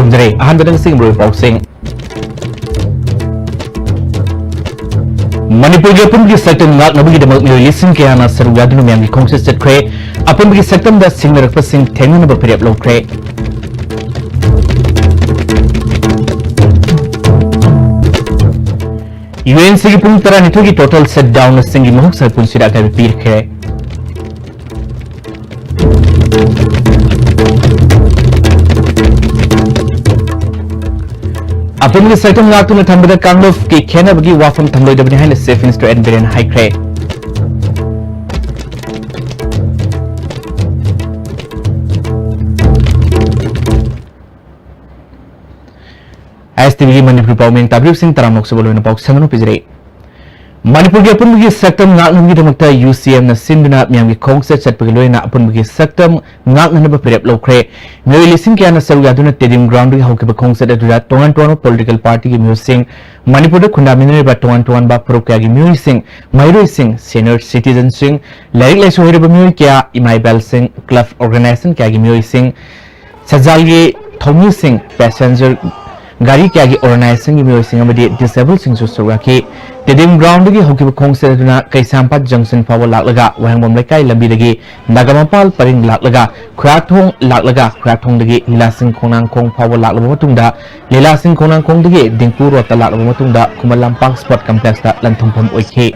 खुलुमजरे अहमदन Singh bro पाउसिंग Manipur के पुनः सेक्टम नाक नबी दमक मियोय लिसिंग के आना सरुग यादुनु म्याम की खोंगसे चटख्रे अपन की सेक्टम दा सिंग नरक सिंग थेंगन ब फिरेप लोख्रे यूएनसी की पुंग तरह निथु की टोटल सेट डाउन सिंग की महक सर पुंसिरा का पीर खे अपन की सेक्टम नाक तुम थंबदा कांगलोफ की खेना बगी वाफम थंगलोय दबने है सेफ मिनिस्टर एन बिरेन हाइक्रे एसटीवी मणिपुर पाउमेंग ताब्रिक सिंह तरामोक से बोलोन पाउक संगनो पिजरे मणिपुर के अपन की सेक्टम नाकनगी दमकता यूसीएम न सिंधुना म्याम की खोंग से चटपगे लोयना अपन की सेक्टम नाकनब पिरेप लोख्रे म्योय लिसिंग के आना सरुग यादुना टेडिम ग्राउंड की हौके खोंग से दुरा टोंगन टोंगन पॉलिटिकल पार्टी की म्योय सिंह मणिपुर खुंडामिने बा टोंगन टोंगन बा प्रोक की म्योय सिंह मैरोय सिंह सीनियर सिटीजन सिंह लाइक लाइसु होइरब म्योय क्या इमाइबेल सिंह क्लब ऑर्गेनाइजेशन की म्योय सिंह सजाल के थोमी सिंह पैसेंजर गाड़ी क्या की ऑर्गेनाइजेशन की म्योय सिंह डिसेबल सिंह सुसुगा की टेडिम ग्राउंड की हौके खोंग से दुना कैसामपात जंक्शन फाव लाखलगा वहंगबम लेकाई लंबी दगी नागामपाल परिंग लाखलगा खुराथोंग लाखलगा खुराथोंग दगी लीलासिंग खोनांग खोंग फाव लाखलब मतुंगदा लीलासिंग खोनांग खोंग दगी दिंकु रोड लाखलब मतुंगदा खुमल लंपाक स्पोर्ट कॉम्प्लेक्स दा लंथुंफम ओइखे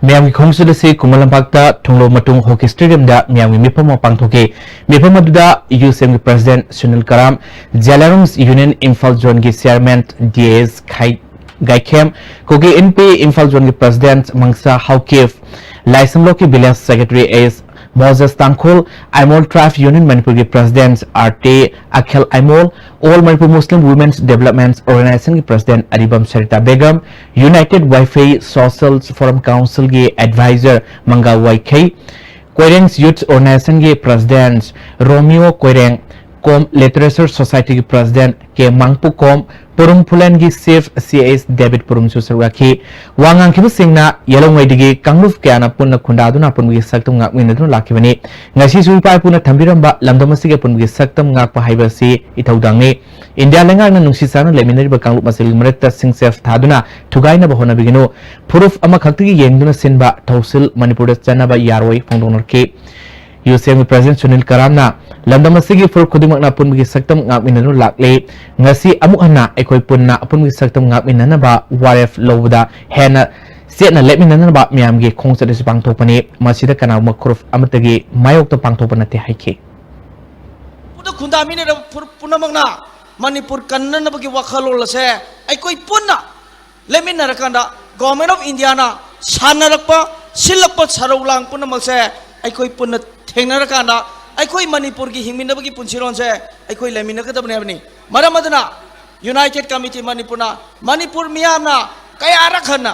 म्याम की खोंगसद से कुमलंपाक्ता थुंगलो मतुंग हॉकी स्टेडियम दा म्याम की मिफम पांगथोके मिफम अदुदा यूसीएम के प्रेसिडेंट सुनील कराम जेलारुंस यूनियन इम्फाल जोन की चेयरमैन डीएस गाइखेम कोगे एनपी इम्फाल जोन के प्रेसिडेंट मंगसा हाउकेफ लाइसमलो के विलेज सेक्रेटरी एस मोजेस तांखोल आइमोल ट्राइब यूनियन मणिपुर के प्रेसिडेंट आरटे अखेल Aimol all Manipur Muslim women's development organisation के president Aribam Sarita Begum united Vaiphei social forum council के एडवाइजर मंगा वाईखे कोयरेंग यूथ ऑर्गेनाइजेशन के president Romeo Koireng Kom literature society के प्रेसिडेंट के मांगपु कोम पुरुम फुलन की चीफ सीएस डेविड पुरुम सुसरुगाखी वांगांग खिब सिंगना येलोंगैदिगी कांगलुफ क्याना पुन्ना खुंडादुना पुनगी सक्तम गाकमिनदुना लाखिबनी ngasi सुइपाय पुना थंबिरंबा लमदमसिगे पुनगी सक्तम गाकपा हाइबसी इथौदांगनि इंडिया लेंगांगना नुंसिसाना लेमिनरिबा कांगलुप मसिल मरक्ता सिंगसेफ थादुना थुगाइना बहोना बिगिनो प्रूफ अमा खक्तिगी येंगदुना सिनबा थौसिल मणिपुर चनबा यारोय फोंदोनरके यूसीएम प्रेसिडेंट सुनील करामना लमदमसिगी फुर खुदिमकना पुनगी सक्तम गाकमिननु लाकले ngasi अमुक हना एकोय पुन्ना पुनगी सक्तम गाकमिननबा वारेफ लोबदा हेना सेना लेमिननबा म्यामगे खोंगसदसि पांगथोपनि मसिदा कनाव मखरुफ अमतगी मायोक्तो पांगथोपनते हाइखे पुना खुंदामिने पुनमकना मणिपुर कन्ननबगी वखलोलसे एकोय पुन्ना लेमिनरकंदा गवर्नमेंट ऑफ इंडिया ना सानरकपा सिलकपा सरौलांग पुनमकसे एकोय पुन्ना थेंगनरकाना अखोई मणिपुर की हिंगमिनबगी पुंसिरोन से अखोई लेमिनगदबने हबनी मरम अदना यूनाइटेड कमिटी मणिपुरना मणिपुर मियामना कयारखना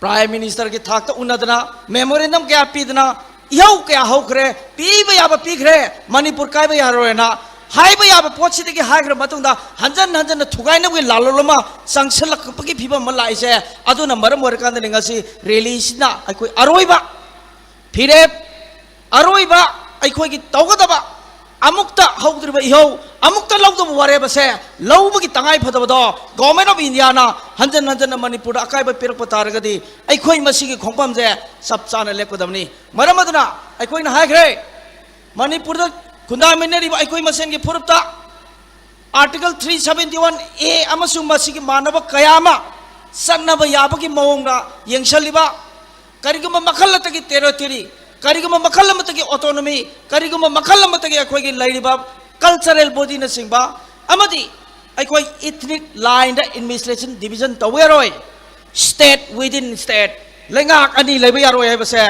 प्राइम मिनिस्टर की थाकता उन्नदना मेमोरेंडम क्या पीदना इहौ क्या हौखरे पीब याब पीखरे मणिपुर कायब यारोना हाइब याब पोचिदगी हाइग्र मतुंदा हंजन हंजन थुगाइनबगी लालोलमा संगसलकपगी फिबम लाइसे अदुना मरम वरकांद निंगसी रेलीसिना अखोई अरोइबा फिरे अरोइबा अखोई तौगदबा अमुक्ता हौद्रिबा इहौ अमुक्ता लौदब वारेबसे लौबगी तंगाई फदबदो गवर्नमेंट ऑफ इंडिया ना हंजन हंजन मणिपुर अकाइब पिरप तारगदी अखोई मसिगी खोंपमजे सब चाना लेपदबनी मरम अदुना अखोइना हाइग्रे मणिपुर खुंदामिनरिबा अखोई मसेनगी फुरुपता आर्टिकल 371A अमसुंग मसिगी मानव कयामा संगनब याबगी मवंगा यंगशलिबा करिगुम मखलतगी टेरिटरी करिगुम मखलमतगी ऑटोनॉमी करिगुम मखलमतगी अखोगी लाइरिबा कल्चरल बॉडी न सिंबा अमदी अखोई ethnic line the administration division तवेरोय स्टेट विदिन स्टेट लेंगा अनि लेबे यारोय हैबसे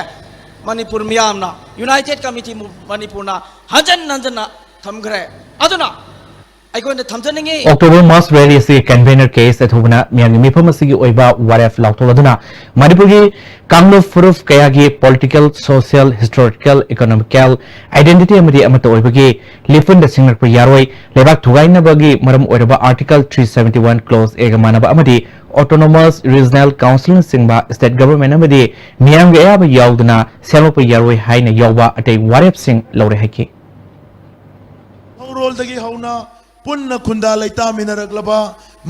मणिपुर मियामना यूनाइटेड कमिटी मणिपुरना हजन नंजना थमग्रे अदुना October Mass Rally से convener case अथुबना मियागी मिफम असिगी ओइबा वारेफ लाउथोलदुना मणिपुरगी कांगलो फुरुफ कयागी political, social, historical, economical identity अमदी अमत ओइबगी लिफुन द सिंगर पर यारोय लेबाक थुगाइनबगी मरम ओइरबा article 371 clause एगा मानबा अमदी autonomous regional council सिंगबा state government अमदी मियागी अयाब याउदना सेलो पर यारोय हाइना याउबा अटे वारेफ सिंग लौरे हाइकी रोल दगी हौना पुन्न खुंदा लेता मिनरगलबा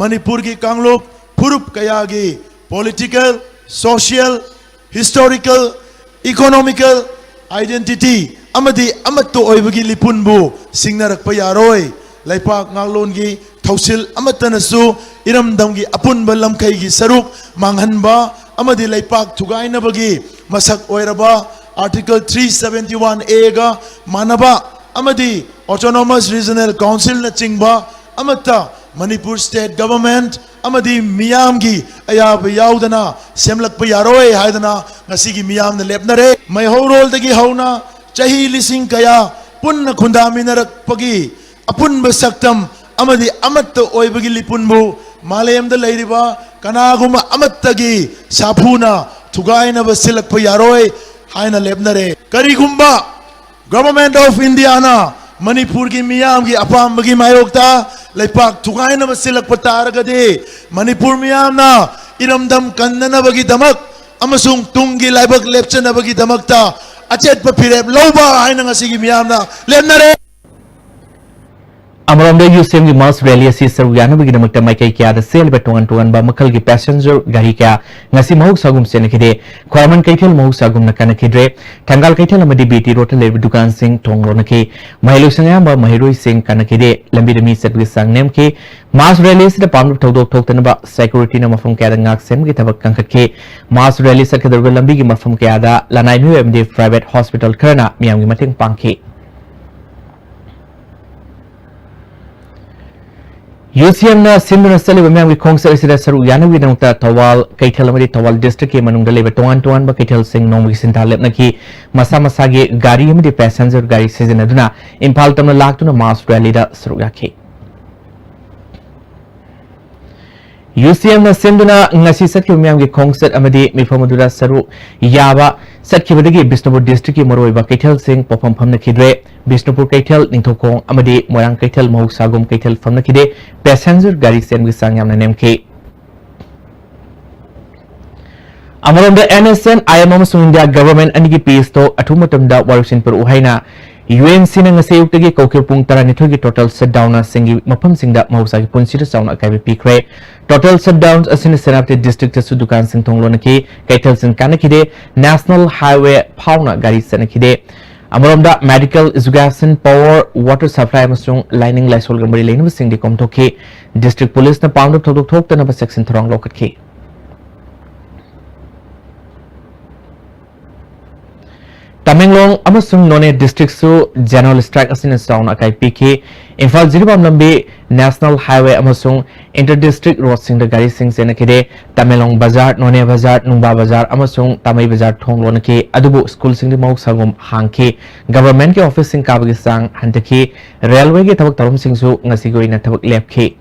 मणिपुर की कांगलोक फुरुप कयागी political social historical economical identity अमदी अमत्तो ओइबगी लिपुनबु सिंगनरक पयारोय लेपाक नागलोनगी थौसिल अमतनसु इरमदमगी अपुनब लमखैगी सरुक मांगहनबा अमदी लेपाक थुगाइनबगी मसक ओइरबा आर्टिकल 371A गा मानबा अमदी Autonomous Regional Council na chingba amata Manipur State Government amadi miyam gi ayab yaudana semlak pa yaroy haidana ngasigi miyam na lepnare may horol dagi hauna chahi lising kaya punna khundami narak pagi apun basaktam amadi amatta oibagi lipunbu malayam da leiriba kanaguma amattagi sapuna thugaina basilak pa yaroy haina lepnare karigumba Government of India na Manipur की मियाम की अपाम की मायोक्ता लेपाक थुगाई न बसिलक पतार गदे मणिपुर मियाम ना इरमदम कन्नन बगी दमक अमसुंग तुंगी लाइबक लेप्चन बगी दमकता अचेत पपिरेब लोबा हाइना ngasi की मियाम ना लेनरे अमरंदे यूसेम की मास रैली से सरुयाना बगी नमकता माइकई क्या द सेल बेटोंगन टोंगन बा मखल की पैसेंजर गाड़ी क्या ngasi mahuk sagum se nakide khwaman kaithel mahuk sagum nakana kidre thangal kaithel amadi biti rotal le dukan sing thongro naki mahilu sangya ba mahiroi sing kanakide lambi demi setwi sangnem ki mass rally se pam thodok thoktan ba security na mafum kya ngak sem gi thabak kankhat ki mass rally sakadar lambi gi mafum kya da lanai mi md private hospital khana miyam gi mateng pangki UCM na Sindhuna Sali Bamyam ki Khongsa Isida Saru Yanawi Namta Tawal Kaitel Amadi Tawal District ki Manung Daleba Tuan Tuan ba Kaitel Singh Nong Sinta Lepna ki Masa Masa ge Gari Amadi Passenger Gari Season Aduna Impal Tamna Laktuna Mass Rally da Saru Yaki UCM na Sindhuna ngasi Satki Bamyam ki Khongsa Amadi Mifamadura Saru Yaba Satki Badagi Bishnupur District ki Maroi ba Kaitel Singh Popam Phamna Kidre Bishnupur Kaitel Ningthokong amadi Moirang Kaitel Mahuk Sagum Kaitel Famna Kide passenger gari sem gi sangyam na nemke Amaronda NSN IMM su India government anigi peace to athumatam da warusin per uhaina UNC na ngase yuktagi kokir pung tara nithoi gi total shutdown na singi mafam singda mahuksa gi punsi da sauna kai pikre total shutdowns asin senapte district su dukan sing thonglo na ki Kaitel sing kanakide national highway phauna gari sanakide Amoromda medical education power water supply amasung lining laisol gambari lein sing di komtokhe district police na pound thok thok tana ba section throng lokatke Tamenglong amasung None district su general strike asin town akai PK Imphal Jiribam lambi national highway amasung inter-district road sing da gari sing senakide Tamenglong bazar None bazar Nungba bazar amasung Tamai bazar thonglo nake adubu school sing di mahuk sagum hangke government ke office sing kabagi sang hantaki railway ke thabak tarum sing su ngasi goi na thabak lepke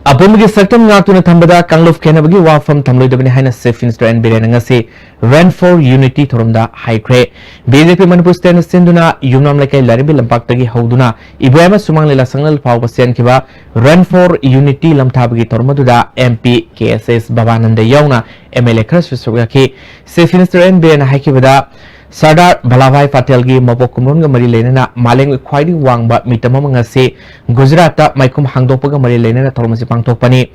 Apumgi Saktam Natuna Thambada Kanglof Kenabagi Wafam Tamlo Dabini Hina Safe Minister and Birenangasi Ran for Unity Thorumda High Cray BJP Manipur Stand Sinduna Yumnam Lake Laribi Lampaktagi Hauduna Ibrahima Sumang Lila Sangal Power Sen Kiba Run for Unity Lamtabagi Tormaduda MP KSS Babananda Yauna MLA Kras Visogaki Safe Minister and Biren Haikibada Sardar Balabhai Patel gi mabok kumron ga mari lenena maleng khwaidi wangba mitama ngase Gujarat maikum hangdopa ga mari lenena thormasi pangthokpani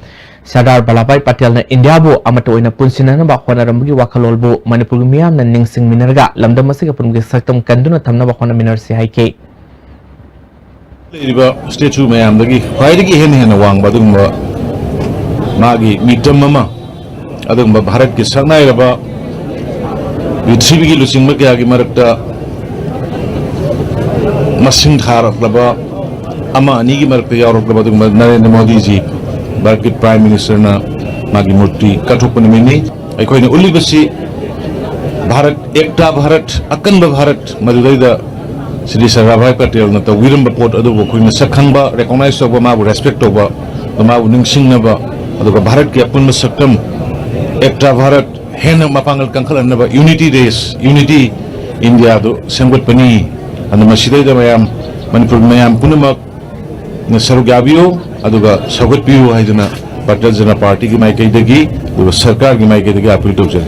Sardar Balabhai Patel na India bu amato oina punsinana ba khonaramgi wakhalolbu Manipur gi miyam na ningsing minarga lamdam masiga pungi saktam kanduna thamna ba khona minar si haike statue मैम दगी ख्वाइदगी हेन वांग बदुंबा मागी MITM mama अदुंबा Bharat की संगनाय रबा पृथ्वी की लुसिंग में क्या की मरकता मसिंग थारकलबा अमा अनी की मरकता यावरकलबा दुंबा नरेंद्र मोदी जी भारत के प्राइम मिनिस्टर ना मागी मूर्ति कठोपन में नहीं अखोई ने उल्ली बसी भारत एकता भारत अकंब भारत मधुदैदा श्री सरदार पटेल न तो विरम पोट अदुबो खुइन सखंबा रिकॉग्नाइज तोबा माबु रेस्पेक्ट तोबा माबु निंगसिंगनबा अदुबा भारत की अपुन सकम एकता भारत हेन मपांगल कंखलनबा यूनिटी देश यूनिटी इंडिया दो सेमगत पनी अन मसिदैदा मयाम मणिपुर मयाम पुनमक न सरुगाबियो अदुगा सगत पियो हाइदना पटेल जना पार्टी की माइकैदगी अदुगा सरकार की माइकैदगी appeal तोजन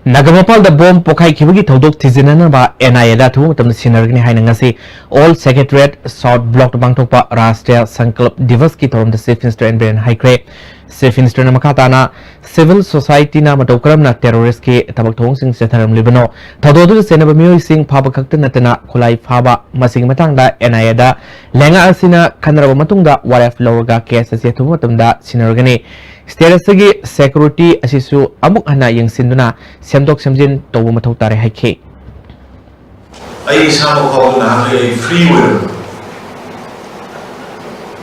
Nagapal the bomb Pokai Kibiki Todok Tizinanaba NIA to Sinargni Hainangasi, all Secretariat South Block to Bangtopa Rastia Sankalp Divaski Tom the Safe Minister and Brian Haikre, Safe Minister Namakatana, Civil Society Namatokram na terrorist ke Tabakong Sing Setaram Libano, Tadodu Senabamu Sing Pabakaktanatana Kulai Faba Masing Matanga NIA da Lenga Asina Kanara Matunda Waraf Loga Kes as Yetumatumda Sinargani. Stage security asisu amuk hana yang sinduna semdok semjin tobu mathau tare haike ai samo ko na ai free will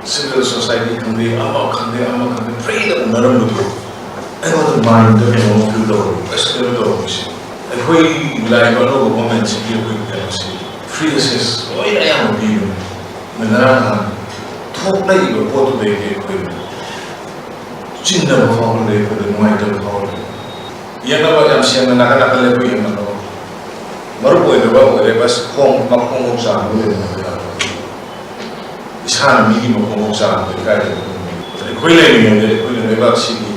civil society khande ama khande freedom naram mutu ai what the mind the no feel do espero do ai koi lai ba no moment si ki koi ka si free is oi ai am bi na thok dai ba po to de ke koi Cinta berfaham le, pada muai berfaham le. Ia nak macam siapa nak le pun yang nak. Baru boleh berbawa le, bas kong makong usaha boleh nak. Ishan migi makong usaha boleh kaya. Kau le bak sini,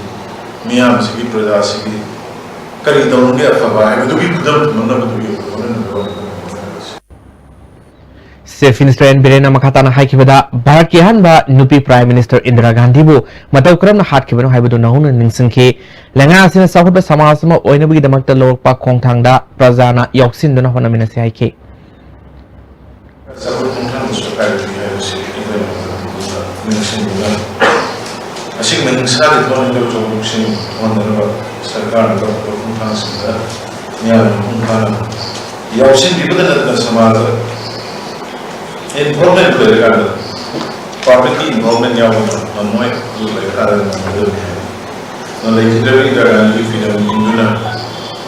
miam sini, perda sini. Kali tahun ni apa bahaya? Itu kita mana betul Safe Minister and Birena Makatana Haikibada, Barakihanba, Nupi Prime Minister Indira Gandhi Bu, Matokram Hatkibano Habidu Nahun and Ninsinki, Langas in a South of Samasama, Oinabi the Makta Lopa Kongtanga, Prazana, Yoxin Donahona Minasiaki. Involvement with the public involvement now on my current legislative if you don't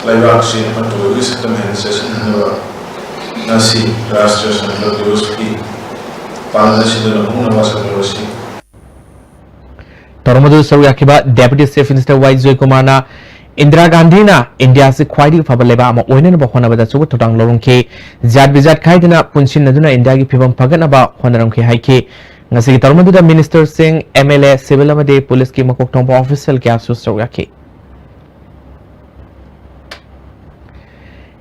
live action to visit the session Nasi, Rasters and Lodioski, Parliament of Unavasa. Toromadu Sawiakiba, Deputy Safe Minister Y. Zoe Kumana, Indira Gandhi na India se khwaidi fabaleba ama oinen ba khona bada chubu todang lorong ke jat bijat khaidina punchin naduna India gi phibam phagana ba khonaram ke haike ngasi tarmadu da Minister Singh MLA civil amade police ki makok thong official ke asu sawya ke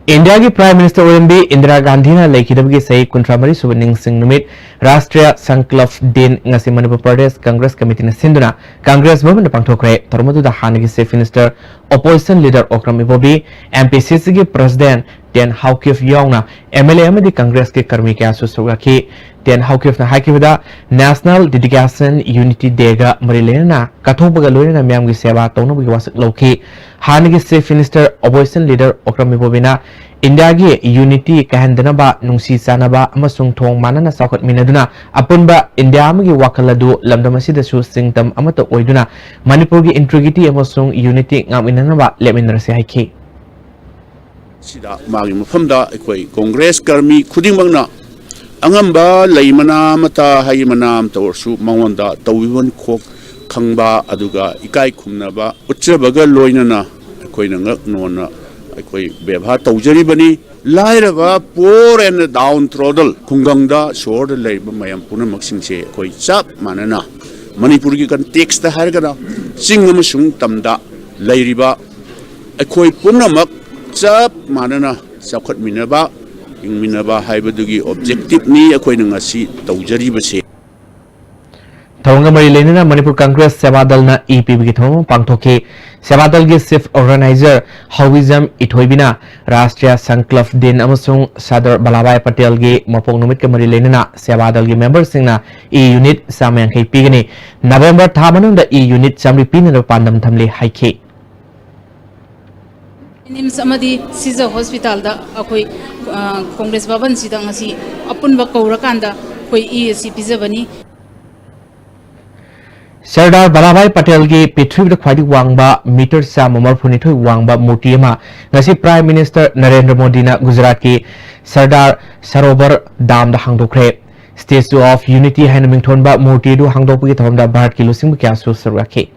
India ki Prime Minister OMB Indira Gandhi na laikidabgi sai kuntramari subaning sing numit Rashtriya Sankalp Din ngasi Manipur Pradesh Congress Committee na sinduna Congress Bhavan pangthokre tormadu da hanagi Safe Minister Opposition Leader Okram Ibobi MPCC ki President Tian Haukif Yongna MLA amadi Congress ke karmi ke asu soga ki Tian Haukif na hakibada National Dedication Unity Day ga marilena kathobaga loina myam gi seva tawno gi wasak loki hanagi Safe Minister Opposition Leader Okram Ibobi na India gi unity kahendana ba nungsi sanaba amasung thong manana sakot minaduna apunba India amagi wakaladu lamdamasi da su singtam amato oiduna Manipur gi integrity amasung unity ngaminana ba leminrase haike sida magi mufamda ekoi Congress karmi khudimangna angamba leimana mata haimana tawsu mangonda tawibon khok khangba aduga ikai khumnaba utchabaga loinana ekoi ngak nona ekoi bebha tawjari bani lairaba poor and down trodal kungangda sword leiba mayam puna maksingse ekoi chap manana Manipur gi kan text ta hargana singam sung tamda leiriba ekoi punamak chap manana sakhat minaba ingminaba haibadugi objective ni ekoi ngasi tawjari base थोंगा मरी लेना मणिपुर कांग्रेस सेवा दल ना EPB की थोंग पांगथोके सेवा दल के chief organiser हाउइजम इथोइबिना राष्ट्रीय संकल्प दिन अमसुंग सरदार वल्लभभाई पटेल के मपोंग नुमित के मरी लेना सेवा दल के मेंबर सिंगना ई यूनिट सामयांखै पीगनी नवंबर था मनुंग द ई यूनिट सामरी पीनर पांदम थमले हाइखे निम्स अमदी सीजर हॉस्पिटल दा अखोई कांग्रेस भवन सिदा ngasi अपुनबा कौरकांदा कोई ई सी पिजबनी सरदार वल्लभभाई पटेल की पृथ्वी ख्वाई वांगबा मीटर चाम मरफुनिथोई वांगबा मूर्ति ngasi prime minister Narendra Modi ना गुजरात की सरदार सरोवर दाम दा हांगदोख्रे स्टैच्यू ऑफ यूनिटी हाइन मिंगथोनबा मूर्ति दु हांगदोखपगी थोमदा भारत की लुसिंग क्यासु सरवाखे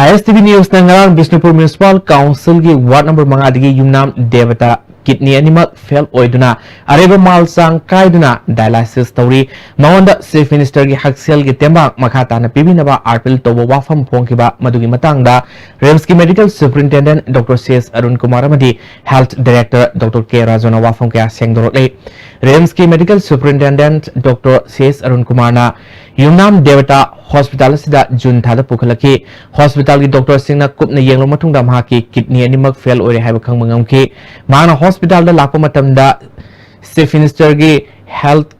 ISTV न्यूज नंगरांग बिष्णुपुर म्युनिसिपल काउंसिल की वार्ड नंबर 5 दगी युमनाम देवता किडनी एनिमल फेल ओइदुना अरेबा माल सांग काइदुना डायलिसिस तौरी मवंदा चीफ मिनिस्टर की हक्सेल की तेंबा मखाताना पिबिनबा आर्पिल तोबो वाफम फोंकिबा मदुगी मतंगदा रेम्स की medical superintendent doctor CS Arun Kumar अमदी हेल्थ डायरेक्टर डॉक्टर के राजोना वाफम के सेंगदोरले रेम्स की medical superintendent doctor CS Arun Kumar ना युमनाम देवता हॉस्पिटल सिदा जून थादा पुखलकी हॉस्पिटल की डॉक्टर सिंगना कुपना येंगलो मतुंगदा महाकी किडनी एनिमल फेल ओरे हाइबा खंगमंगमकी माना हॉस्पिटल दा लापा मतमदा चीफ मिनिस्टर की हेल्थ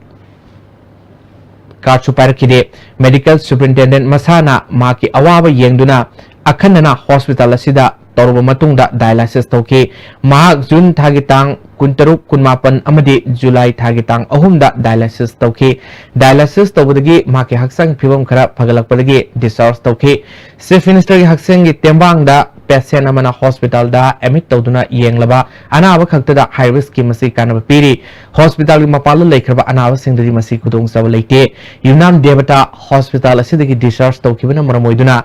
कार्ड सुपारखिदे मेडिकल सुपरिटेंडेंट मसाना माकी अवाबा येंगदुना अखन्नना हॉस्पिटल सिदा तौरब मतुंगदा डायलिसिस तौकी महाक जून थागी तांग कुंतरुक कुनमापन अमदी जुलाई थागी तांग अहुमदा डायलिसिस तौकी डायलिसिस तौबदगी माकी हक्संग फिबम खरा फगलकपदगी डिस्चार्ज तौकी चीफ मिनिस्टर की हक्संग की तेंबांगदा पेशेंट अमना हॉस्पिटल दा एडमिट तौदुना येंगलबा अनाबा खक्तदा हाई रिस्क की मसी कानब पीरी हॉस्पिटल की मपाल लेखरबा अनाबा सिंगदगी मसी खुदोंग सब लेते Yumnam Devata hospital असिदगी discharge तौकीबना मरमोइदुना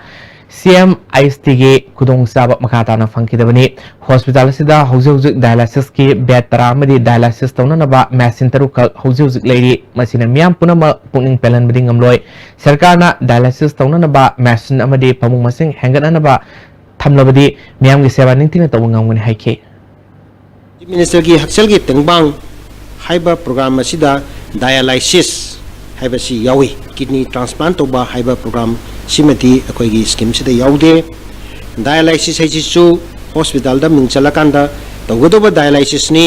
CM IST के खुदोंग साब मखाताना फंकिदबनी हॉस्पिटल सिदा हौजे हौजे डायलिसिस की बेड तरा मदि डायलिसिस तौननबा मशीन तरुक हौजे हौजे लेरी मसिना मियाम पुनम पुनिंग पेलन बदिंग अमलोय सरकारना डायलिसिस तौननबा मशीन अमदि पमुंग मसिंग हेंगननबा थमलबदि मियाम की सेवा निंतिना तौंग ngamgani हाइखे चीफ मिनिस्टर की हक्सेल की तेंगबांग हाइबा प्रोग्राम असिदा डायलिसिस हाइबसी यावी किडनी ट्रांसप्लांट तौबा हाइबा प्रोग्राम सिमती अखोगी स्कीम सिदा यावदे डायलिसिस हाइसिसु हॉस्पिटल दा मिंगचलकांदा तौगदोबा डायलिसिस नि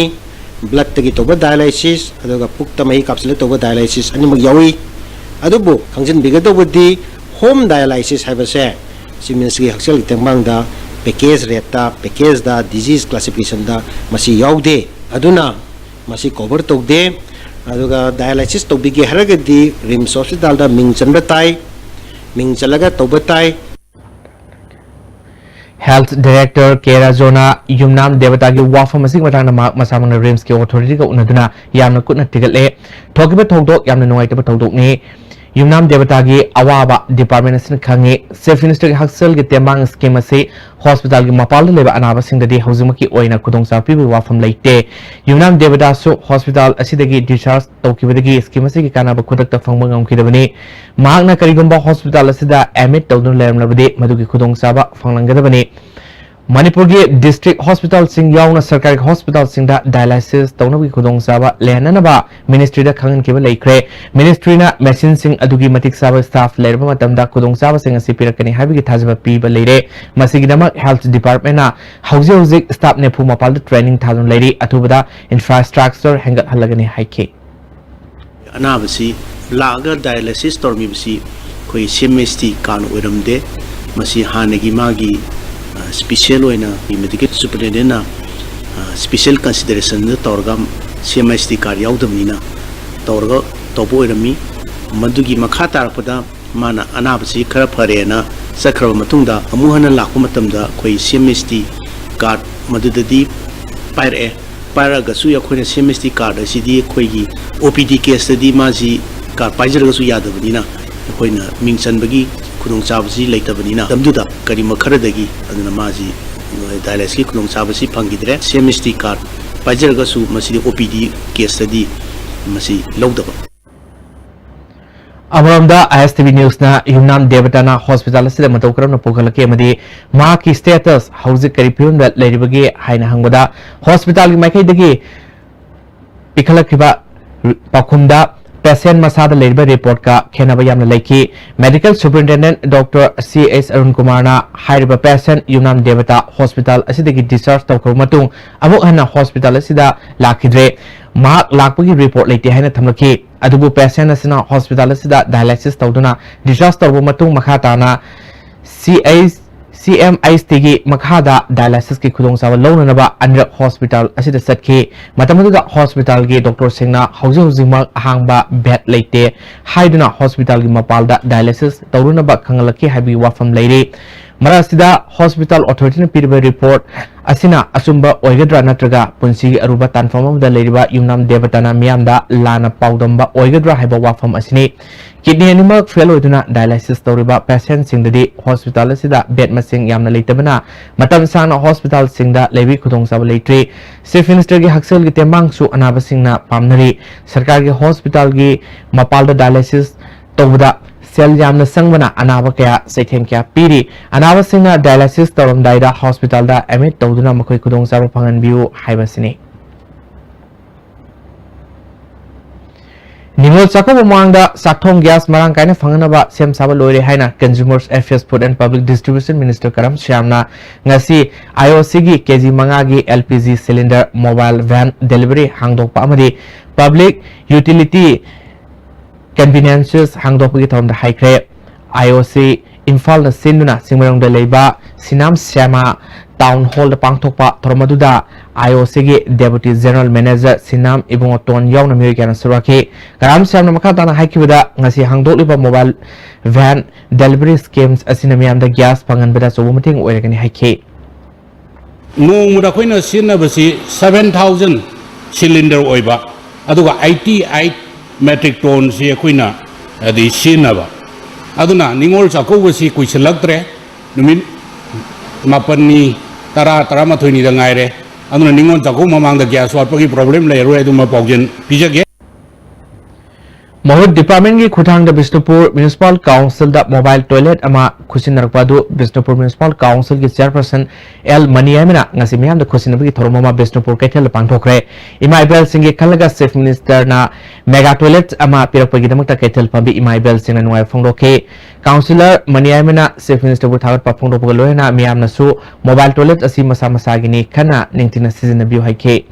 ब्लड तगी तौबा डायलिसिस अदुगा पुक्ता मही काप्सले तौबा डायलिसिस अनिमक यावी अदुबो खंजन बिगदोबदी होम डायलिसिस हाइबसे चीफ मिनिस्टर की हक्सेल की तेंगबांग दा पैकेज रेटा पैकेज दा डिजीज क्लासिफिकेशन दा मसी यावदे अदुना मसी कवर तौदे अदुगा डायलिसिस तौबिगे हरगदी रिम्स हॉस्पिटल दा मिंगचनबा ताई मिंगचलगा तौबा ताई हेल्थ डायरेक्टर के राजोना युमनाम देवता की वाफम मसिक मताना मसामंग रिम्स के अथॉरिटी का उन्नदुना यामना कुटना टिगले थोकिबे थौदोक यामना नुवाइतबा थौदोकनी युमनाम देवता की अवाबा डिपार्टमेंट से खंगे चीफ मिनिस्टर की हक्सेल की तेंबांग स्कीम से हॉस्पिटल की मपाल लेबा अनाबा सिंगदि हौजिमकी ओइना खुदोंसा पिबि वाफम लेते युमनाम देवता सु हॉस्पिटल असिदगी डिस्चार्ज तौकिबदगी स्कीम से की कानाबा खुदकता फंगबा ngamkidabani mahakna karigumba hospital asida admit tawdun lermlabadi madugi khudongsaaba fanglanggadabani Manipur के डिस्ट्रिक्ट हॉस्पिटल सिंह यावना सरकारी हॉस्पिटल सिंह डायलिसिस तौनबी खुदोंसाबा लेहननबा मिनिस्ट्री दा खंगन केबा लेख्रे मिनिस्ट्री ना मशीन सिंह अदुगी मतिक साबा स्टाफ लेरबा मतमदा खुदोंसाबा सिंह असि पिरकनी हाबिगी थाजबा पीबा लेरे मसिगिदमक हेल्थ डिपार्टमेंट ना हौजे हौजे स्टाफ नेफु मपाल ट्रेनिंग थादुन लेरी अथुबदा इंफ्रास्ट्रक्चर हेंगत हलगनी हाइके अनाबसी लागा डायलिसिस तोरमीबसी कोई सीएमएसटी कान ओरमदे मसी हानेगी मागी स्पेशल होइना मेडिकल सुपरिटेंडेंट स्पेशल कंसिडरेशन तौरगा सीएमएसटी कार्ड यावदमनिना तौरगा तौबो ओरमी मदुगी मखा तारपदा माना अनाबसी खरा फरेना सखरब मतुंगदा अमुहना लाखु मतमदा कोई सीएमएसटी कार्ड मदुददी पायरे पायरगसु यखोइना सीएमएसटी कार्ड असिदी कोइगी ओपीडी केसदी माजी कार्ड पाइजरगसु यादबनिना कोइना मिंगचनबगी खुदोंचाबसी लेतबनिना तमदुदा करी मखरदगी अदुना माजी डायलिसिस की खुदोंचाबसी फंगिद्रे सीएमएसटी कार्ड पाइजरगसु मसी ओपीडी केसदी मसी लौदबा अमरमदा ISTV न्यूज ना युमनाम देवताना हॉस्पिटल से मतौकरम पुखलके मदी मा की स्टेटस हौजिक करी फिल्म लेरिबगे हाइना हंगबदा हॉस्पिटल की माइकैदगी पिखलखिबा पाखुमदा पेशेंट मसाद लेबा रिपोर्ट का खेनबा यामना लेखि medical superintendent doctor C.H. Arun Kumar ना हाइरबा पेशेंट यूनाम देवता हॉस्पिटल असिदगी डिस्चार्ज तौखर मतुंग अमुक हन्ना हॉस्पिटल असिदा लाखिद्रे माक लाखपगी रिपोर्ट लेते हैना थमलखि अदुबु पेशेंट असिना हॉस्पिटल असिदा डायलिसिस तौदुना डिस्चार्ज तौबु मतुंग मखा ताना CMIS tigi makhada dialysis ki khudong sawa lounanaba anrak hospital asida satki matamaduda hospital gi doctor singna hauji hauji mak hangba bed leite haiduna hospital gi mapalda dialysis tawrunaba khangalaki habi wafam leire marasida hospital authority na piriba report asina asumba oigadra natraga punsi aruba tanfamam da leiriba yumnam devatana miyamda lana paudamba oigadra haiba wafam asini kidney animal fail oiduna dialysis tawriba patient singdadi hospital asida bed masing yamna leitabana matam sangna hospital singda lebi khudong sab leitri chief minister gi haksel gi temang su anaba singna pamnari sarkar gi hospital gi mapalda dialysis tawda sel yamna sangbana anaba kya seithem kya piri anaba singna dialysis tawram daida hospital da admit tawduna makoi khudong sab phangan biu haibasini Nimol Sako Mangda Saktong Gas Marang Kaina Fanganaba Sem Saba Lori Haina Consumers Affairs Food and Public Distribution Minister Karam Shyamna Ngasi IOC gi KG Mangagi LPG cylinder mobile van delivery hangdok pa amadi public utility conveniences hangdok gi thom da haikre IOC Imphal na sinduna Singmarong da leiba Sinam Syama Town Hall da pangthokpa thormaduda IOC gi Deputy General Manager Sinam ibung Ton yauna American Suraki Karam Syamna makatana haikibada ngasi hangdokliba mobile van delivery schemes asinamiam da gas panganbada sobumating oiragani haike Nongmuda khoina sinabasi 7,000 cylinder oiba aduga 88 metric ton si khoina adi sinaba aduna ningol sakobasi kuiselaktre numin mapani tara mathoni da ngaire aduna ningon jago mamang da gas watpagi problem le ro eduma pogjen pijage Mahut Department ki khutang da Bishnupur Municipal Council da mobile toilet ama khusinarpadu Bishnupur Municipal Council ki chairperson L Maniamina ngasi miyam da khusinabagi thoromama Bishnupur kaithal pangthokre Imaibel Singh khalaga Chief Minister na mega toilet ama pirakpagi damakta kaithal pambi Imaibel Singh na nuai phongdoke Councillor Maniamina Chief Minister bu thagat pa phongdokga loina miyam na su mobile toilet asi masa masagini khana ningtina sizinabiu haike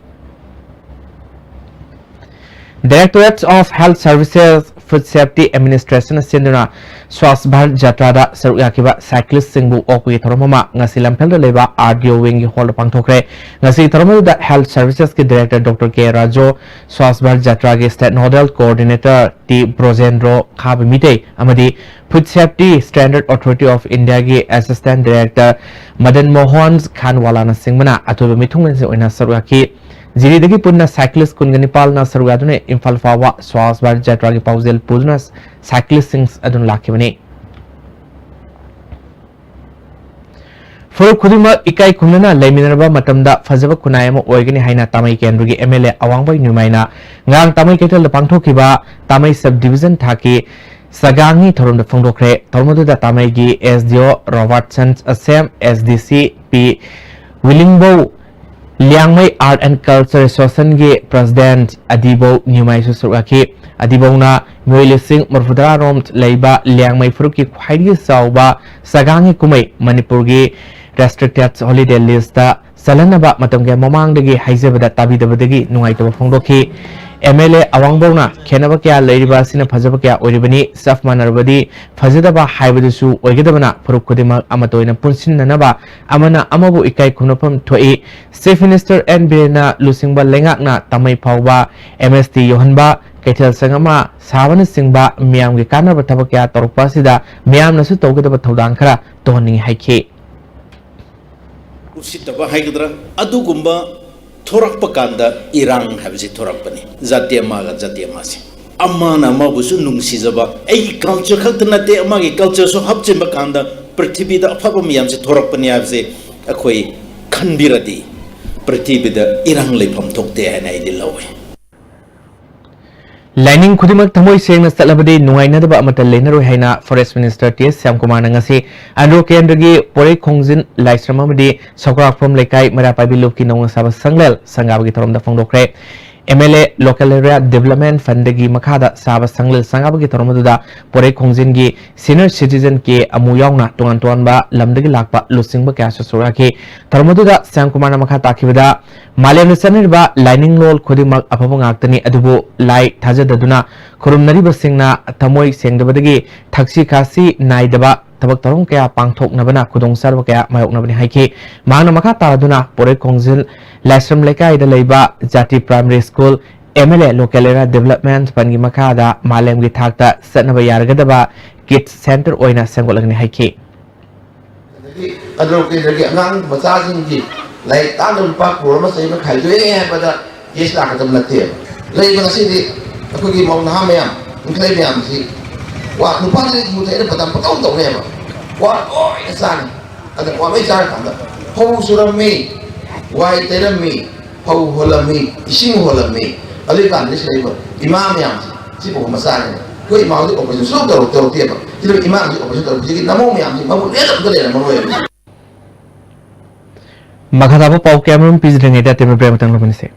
Directorate of Health Services Food Safety Administration Sinduna Swas Bharat Jatra da Saruyakiba Cyclist Singbu Okwi Thoromama ngasi lampel da leba RDO wing hall pangthokre ngasi Thoromo da Health Services ki Director Dr. K Rajo Swas Bharat Jatra ge State Nodal Coordinator T Brojendro Khabimite amadi Food Safety Standard Authority of India ge Assistant Director Madan Mohan Khanwala na singmana atuba mithunglen se oina saruyaki Jiridagi punna cyclist kunganipal na saruyadune Imphal fawa Swas Bharat Jatra gi pausel pudna cyclist sings adun lakibani Furuk khudima ikai khumna leiminarba matamda fazaba kunayama oigani haina tamai kendrugi MLA awangbai numaina ngang tamai ketel pangthokiba tamai subdivision thaki sagangi thorom da phongdokre thormodu da tamai gi SDO Robertson Assam SDC P Willingbo Liangmai Art and Culture Association ge President Adibo Nyumai Susuraki Adibo na Moilising Murfudra Rom Leiba Liangmai Furuki Khwaidi Sauba Sagangi Kumai Manipur ge Restricted Holiday List da Salanaba Matamge Mamang dagi Haizabada Tabidabadagi Nuaito Phongdoki MLA Awangbona Kenaba kya Leiriba Sina Fazaba kya Oribani Saf Manarbadi Fazadaba Haibadusu Oigedabana Purukudima Amatoina Punsinanaba Amana Amabu Ikai Kunopam Toi Chief Minister N Birena Lusingba Lengakna Tamai Pauba MST Yohanba Kaitel Sangama Savana Singba Miam Gikana Batabakya Torpasida Miam Nasu Togedaba Taudankara Toning Haike Usitaba Haigdra Adugumba Thorak Pakanda Irang Habsi Thorakpani Zatia Maga Zatia Masi Amana Mabusu Nung Sizaba A culture Kaltanate Amagi culture so Hapchim Bakanda Pratibida Fabamiam Thorakpani Abse Akoi Kanbiradi Pratibida Irang Lipam Tokte and I Dilawe Lining Kudimak Tamoi saying the Salabadi Nuaina the Bamata Lenero Haina Forest Minister T. Sam Kumanangasi Andro Kendrigi Pore Kongzin Lysramamadi Sokrak from Lekai Marapabi Luki no Saba Sanglel Sangabi from the Fondokre MLA Local Area Development Fund gi makhada saba sanglil sangaba gi toromaduda pore khongjin gi senior citizen ke amuyawna tongan ton ba lamdagi lakpa lusingba kya sura ke toromaduda Sangkumar na makha takibada Malem sanirba lining lol khodimak apabang aktani adubu lai thajadaduna khurumnari basingna tamoi sengdabadagi thaksi kasi naidaba tabak tarong kaya pangthok nabana khudong sarwa kaya mayok nabani haike mangna makha taraduna pore khongjil Lasram Lekai da leiba Jati Primary School MLA Local Area Development Pangi Makada Malem gi thakta satnaba yargadaba Kids Center oina sengolagni haike adro ke dagi angang bacha jing gi lai ta dum pa pro ma sai ma khai doi nge bada yes la ka dam na te lai ma si di aku gi mau na ma yam ngai ma yam si wa nu pa le mu te pa dam pa tong tong ne ma wa oi san ada wa mai jar ka da ho suram me wai tera me ho hola me ising hola me ali kan ni sai ba imam yam si po ma sa ne ko imam di operation so do te ba ti imam di operation do ji namo me yam si ma bu le da le na mo ye Makhataba pau Cameron Pizring ita teme prematang lobanise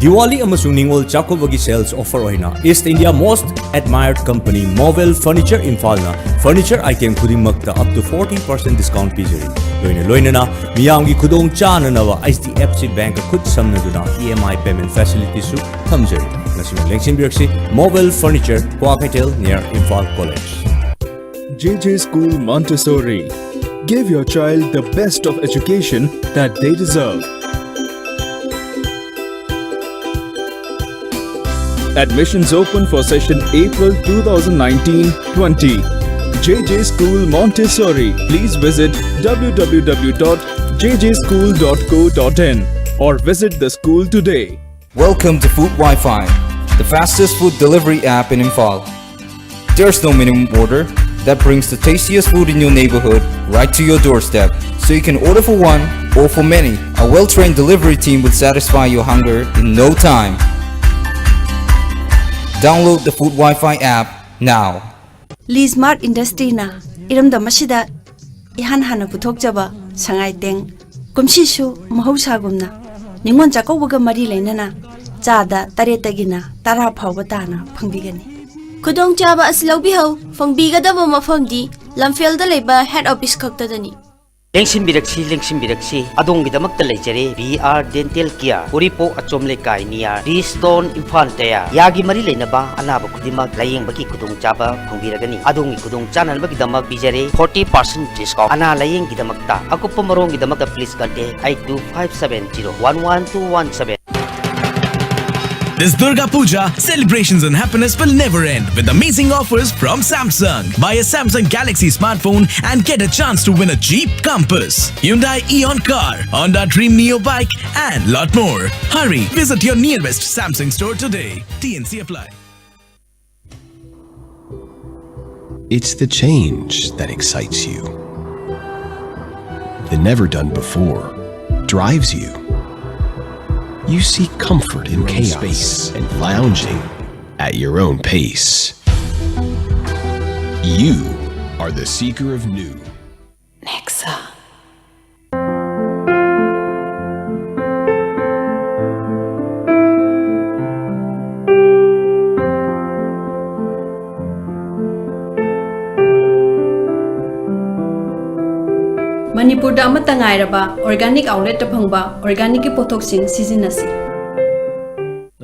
Diwali amasung Ningol Chakobagi sales offer oina East India most admired company Mobile Furniture Infalna furniture item khudimmakta up to 40% discount pijari loina na miyamgi khudong chana nawa HDFC Bank khud samnaduna EMI payment facility su thamjari national election bureau Mobile Furniture Kwakatel near Imphal College. JJ School Montessori. Give your child the best of education that they deserve. Admissions open for session April 2019-20. JJ School Montessori. Please visit www.jjschool.co.in or visit the school today. Welcome to Food Wi-Fi, the fastest food delivery app in Imphal. There's no minimum order that brings the tastiest food in your neighborhood right to your doorstep, so you can order for one or for many. A well-trained delivery team will satisfy your hunger in no time. Download the Food Wi-Fi app now. Smart Industry na iram da masida ihan hana puthok jaba sangai teng kumsi su mahausa gumna ningon chakau baga mari leinana chada taretagina tara phawba tana phangbigani Kudong chaba aslaubi ho phangbiga da mafam di lamfel da leba head office khakta dani Lengsin biraksi adong gidamak talajare VR Dental Care Uripo achomle kai niya Stone Infantaya yagi mari leinaba anaba kudimak layeng bagi kudung chaba phongbiragani adong kudung chanan bagi damak bijare 40% discount ana layeng gidamak ta akupa marong gidamak ta please contact 8257011217. This Durga Puja, celebrations and happiness will never end with amazing offers from Samsung. Buy a Samsung Galaxy smartphone and get a chance to win a Jeep Compass, Hyundai Eon car, Honda Dream Neo bike and lot more. Hurry, visit your nearest Samsung store today. TNC apply. It's the change that excites you. The never done before drives you. You seek comfort in chaos and lounging at your own pace. You are the seeker of new. Nexa. Manipur da amata ngairaba organic outlet ta phangba organic ki pothok sing sizinasi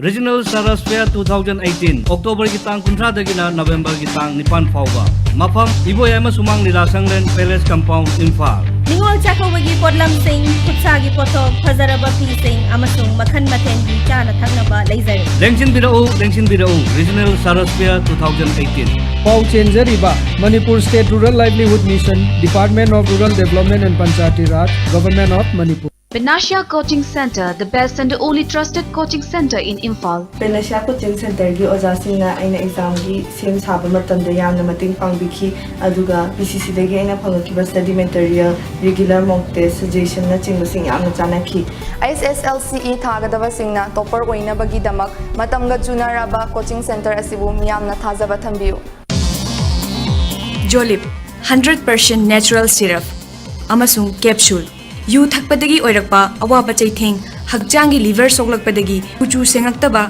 Regional Saras Fair 2018 October ki tang 19 dagina November ki tang 9 fawba mafam Iboyama Sumang Nirasanglen Palace Compound Imphal Ningol Chakobagi Podlam Sing Kutsagi Potok Pazaraba Pising Amasung Makhan Maten gi chana thangnaba leizare Lengsin Bidao Regional Saras Fair 2018 Pau Chenjariba Manipur State Rural Livelihood Mission Department of Rural Development and Panchayati Raj Government of Manipur Panacea Coaching Center, the best and the only trusted coaching center in Imphal. Panacea Coaching Center gi oja singna aina exam gi sem saba matam da yamna mating pangbiki aduga PCC dagi aina phangaki study material regular mock test suggestion na chingba sing yamna chanaki. SSLCE thagadaba singna topper oina bagi damak matamga junaraba coaching center asibu miyamna thajaba thambiu. Jolip 100% natural syrup amasung capsule yu thakpadagi oirakpa awaba chaitheng hakjangi liver soklakpadagi kuchu sengaktaba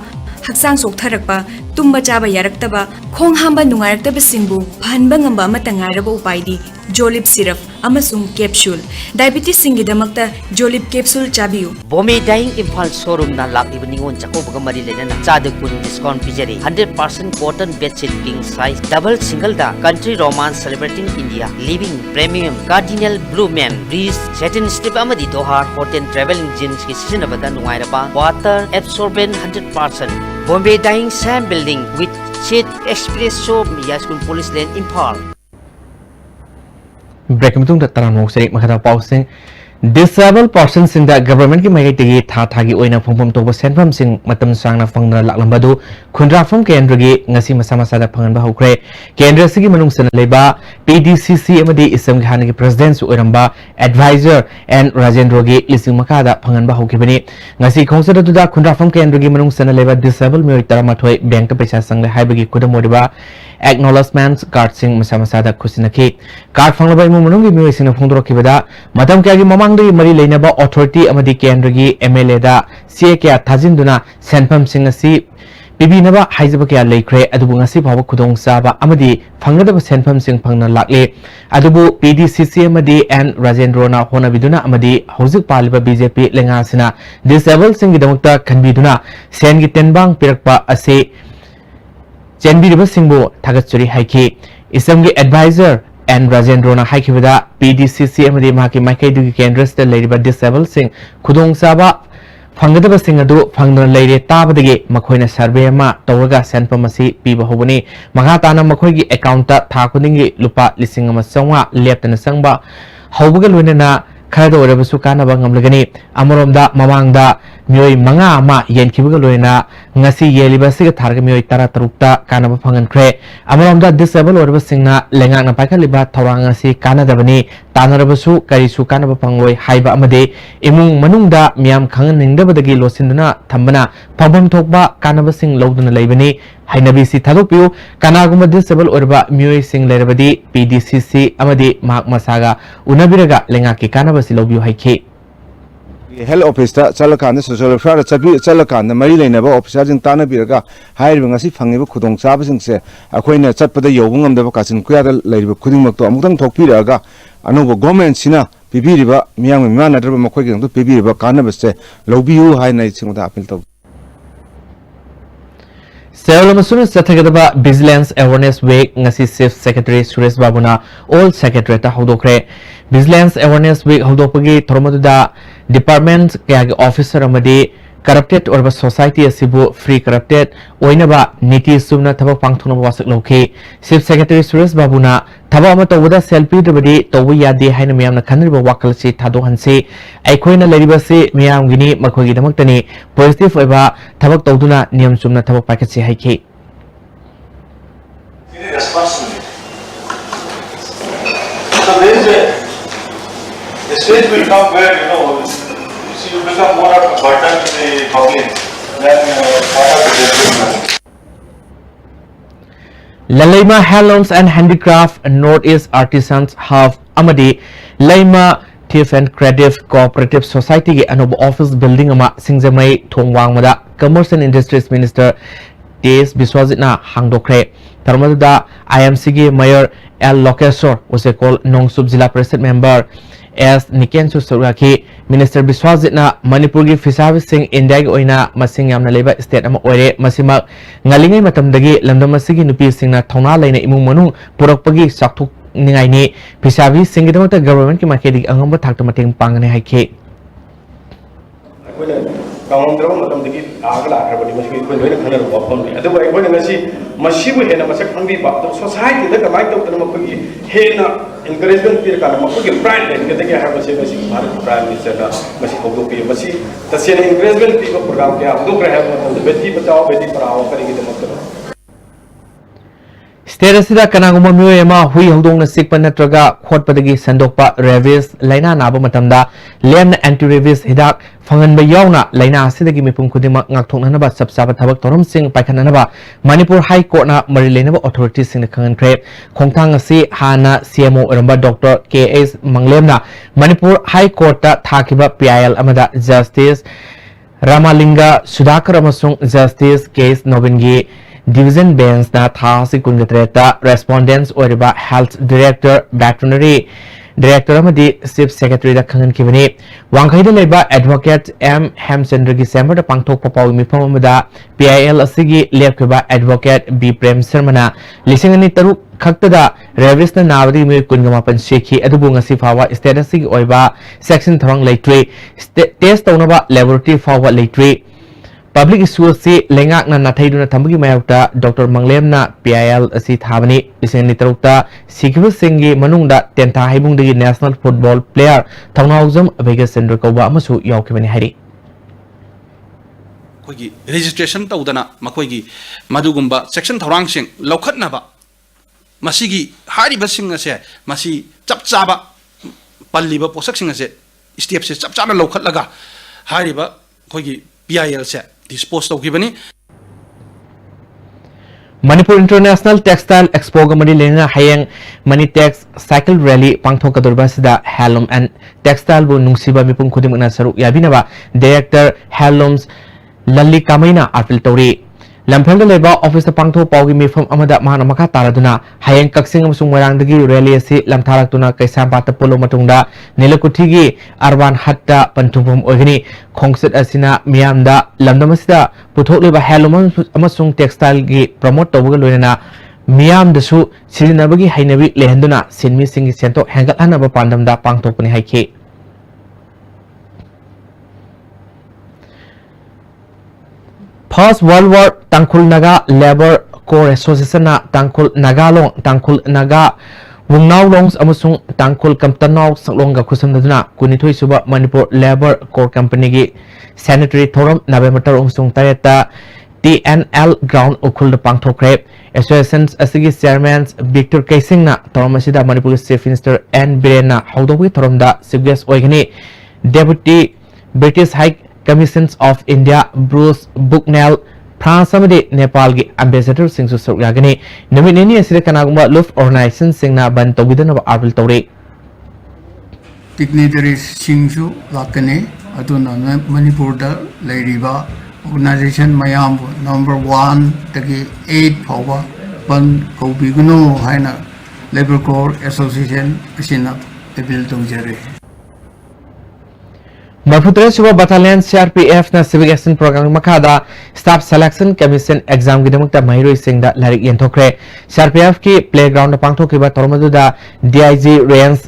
haksang soktharakpa tumba chaba yaraktaba khong hamba nungaraktaba singbu phanba ngamba matangaraba upaidi Jolip syrup amasung capsule diabetes singi damakta Jolip capsule chabiu Bombay Dyeing Imphal showroom na lakiba ningon chakobaga mari lenana chada kun discount pijari 100% cotton bedsheet king size double single da country romance celebrating India living premium cardinal blue man breeze satin strip amadi dohar cotton traveling jeans ki season abada nungairaba water absorbent 100% Bombay Dyeing Sam building with Shade Espresso Yaskun Police Lane Imphal. Break meeting da taranong sing makata pausing disabled persons in the government ki mai tegi tha thagi oina phongphom toba senpham sing matam sangna phangna laklambadu khundra phom kendra gi ngasi masa masa da phangan ba hokre kendra sigi manung sana leba PDCC amadi isam gi hanagi president su oiramba advisor and Rajendra gi lising makada phangan ba hokibani ngasi khongsada du da khundra phom kendra gi manung sana leba disabled mi taramathoi bank ta paisa sangle haibagi kudam modiba acknowledgement card sing masa masa da khusinaki card phanglaba imu manung gi mi sing phongdro kibada matam kya gi mamang mari lainaba authority amadi kendra MLA da CA kya thajinduna senpam sing asi pibinaba haijaba kya laikre adubu ngasi phawa khudong saba amadi phangadaba senpam sing phangna lakle adubu PDCC amadi and Rajendra na hona biduna amadi hojik paliba BJP lenga sina disabled sing gidamakta khanbiduna sen gi tenbang pirakpa ase chenbiriba singbo thagachuri haiki isam gi advisor and Rajendra na haikibada PDCC amadi mahaki maikaidu gi kendras ta leiriba disabled sing khudong saba phangadaba sing adu phangdana leire tabadagi makhoina survey ma tawraga senpam asi piba hobani makha tana makhoi gi account ta tha khudingi lupa lising ama sangwa leptana sangba haubaga loinana khada orabasu kanaba ngamlagani amoromda mamangda mioi manga ama yenkibaga loina ngasi yeliba siga tharga mioi tara tarukta kanaba phangankhre amoromda disabled oraba singna lenga na paikaliba thoranga si kanadabani tanarabasu karisu kanaba pangloi haiba amade imung manungda miam khanganingdabadagi losinduna thambana phambam thokba kanaba sing loduna leibani hainabi si thadokpiu kanaguma disabled oraba mioi sing lerabadi PDCC amadi mak masaga unabiraga lenga ki kanaba si lobiu haike health office ta chalakanda social welfare chabi chalakanda mari leinaba officer jing tana biraga hairiba ngasi phangiba khudong chaba singse akhoina chatpada yobungam daba kachin kuya da leiriba khudingmak to amutang thokpiraga anuba government sina pibiriba miyang mimana darba makhoi gi pibiriba kanabase lobiu haina chingda appeal to Seoul Sathagadaba Vigilance Awareness Week ngasi Chief Secretary Suresh Babuna all secretary ta hodokre Vigilance Awareness Week hodopagi thormaduda department kaya officer amadi corrupted or society asibu free corrupted oinaba niti sumna thabak pangthuna wasak lokhe Chief Secretary Suresh Babuna thaba ama tawada selfie dabadi tawu yade haina miyamna khanriba wakal si thado hanse aikhoina leriba se miyam gini makhogi damaktani positive oiba thabak tawduna niyam sumna thabak paikatse haike so there is a stage will come where you become more of a burden to the public than part of the development. Lalaima Handlooms and Handicraft Northeast Artisans Hub Amadi Laima Thief and Creative Cooperative Society ge anob office building ama Singjamai Thongwangmada Commerce and Industries Minister T.S. Biswajitna hangdokre Tarmadda IMC ge Mayor L. Lokesor was a call Nongsub Zilla President Member as Nikensu Suraki Minister Biswajitna Manipuri Fisheries Sing India gi oina masing yamna leba state ama oire masima ngalingai matamdagi lamdamasigi nupi singna thona laina imung manung purakpagi sakthuk ningai ni Fisheries Sing gi damata government ki market angamba thakta mateng pangane haike Kaundraw matamdagi agla akhrabani masi ko loina khana wafam ni adu ai ko ngasi masibu hena masak phangbi ba to society da kamai to tan ma ko hena encouragement pir kana makku ke pride and ke ke ha masi masi bharat prime minister na masi hogo pe masi tasena encouragement pi ko program ke hogo kre ha beti bachao beti padhao kari ke makta State asida kanaguma myoy ama hui hodong na sikpa natraga khotpadagi sandokpa rabies laina naba matamda lemna anti rabies hidak fangan ba yawna laina asidagi mipum khudima ngakthoknanaba sabsaba thabak torom sing paikhananaba Manipur High Court na mari lenaba authorities sing khangan kre khongthang asi hana CMO eramba Dr. KS Manglemna Manipur High Court ta thakiba PIL amada Justice Ramalinga Sudhakar amasung Justice KS Nobingi Division Bench na thasi kungatreta respondents oriba Health Director Veterinary Director amadi Chief Secretary da khangan kibani wangkhai da leba Advocate M Hemchandra gi December da pangthok papaw mifam amada PIL asigi lepkeba Advocate B Prem Sharma na lisingani taruk khaktada rabies na nabadi mi kungamapan shekhi adubu ngasi fawa status gi oiba section throng leitre test tawnaba laboratory fawa leitre Public issue si lengak na nathaiduna thambagi mayakta Dr. Manglem na PIL asi thabani iseng nitarukta sikhibu singi manungda tentha haibungdagi national football player thaunaujam Vega Center kauba amasu yaukibani hari koigi registration taudana makoigi madugumba section thorang sing lokhatnaba masigi hariba sing ase masi chapchaba palliba posak sing ase step se chapchana lokhatlaga hariba koigi PIL se dispose of given Manipur International Textile Expo gamadi lena hayang Manitex cycle rally pangthok kadurbasida Handloom and Textile bu nungsiba mipum khudim na saru yabinaba Director Handlooms Lalli Kamaina apil tori lamphel leba office pangthok pawgi mifam amada mahana makha taraduna hayang kaksing amasung marangdagi rally asi lamtharaktuna kaisambata polo matungda nilakuthigi Arban Hatta pantubum ogini khongset asina miyamda lamdamasida puthok leba Handloom amasung textile gi promote tawga loina miyam dasu sirinabagi hainabi lehenduna sinmi singi sento hangat hanaba pandamda pangthokni haike First World War Tangkhul Naga Labor Corps Association na Tangkhul Nagalong Tangkhul Naga Wungnaw Longs amasung Tangkhul Kamtanaw Saklongga khusamdaduna kunithoi suba Manipur Labor Corps Company gi sanitary thorum November amasung tareta TNL ground ukhul pangthokre associations asigi chairman Victor Kaising na thorum asida Manipur Chief Minister N Birena haudogi thorumda CBS oigani Deputy British High Commissions of India Bruce Bucknell France amadi Nepal gi ambassador singsu soryagani namineni asira kanagumba luf organization singna ban togidana arbil tawre dignitaries singsu lakane aduna Manipur da leiriba organization mayam number 1 tagi 8 phawa ban kobigunu haina Labor Corps Association asina appeal tawjare Marputra Suba Battalion CRPF na Civic Action Program Makada Staff Selection Commission Exam Gidamukta Mahiroi Singda Larik Yentokre CRPF ki Playground Pangthokiba Tormaduda DIG Range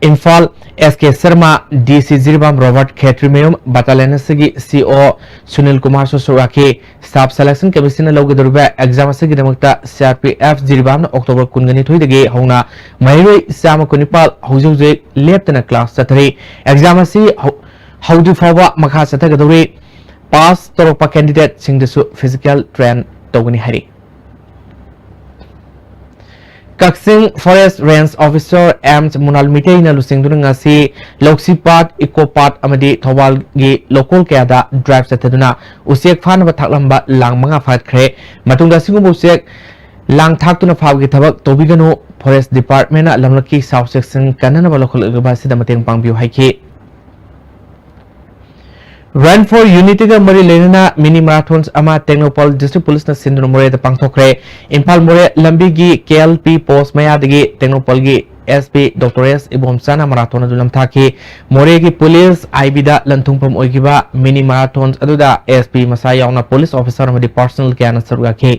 Infal SK Sharma DC Zirbam Robert Khetrimeyum Battalion Sigi CO Sunil Kumar Sosuraki Staff Selection Commission Logidurba Exam Sigidamukta CRPF Zirbam October Kungani Thuidagi Hona Mahiroi Sama Kunipal Hujuje Leptana Class Satari Exam Si How do forward Makha Satagaduri pass Toropa candidate sing the physical trend Togani Hari Kaksing Forest Range Officer M. Munal Mitay na lusing dunangasi Loksipat Ecopat Amadi Thawal gi local kaya drive sa taduna usiek fan batakamba lang mga fat kre matungda singum usiek lang thak tuna faw gi thabak tobigano Forest Department na lamlaki South Section kanana ba local gabasi da mateng pangbiu haiki Run for Unity ga mari lenana mini marathons ama Technopol District Police na Sindhu More da pangthokre Impal More lambi gi KLP post maya dagi Technopol gi SP Dr. S Ibom Sana marathon adulam thaki More gi police IB da lanthungpam oigiba mini marathons aduda SP masa yauna police officer amadi personal kya na saruga ke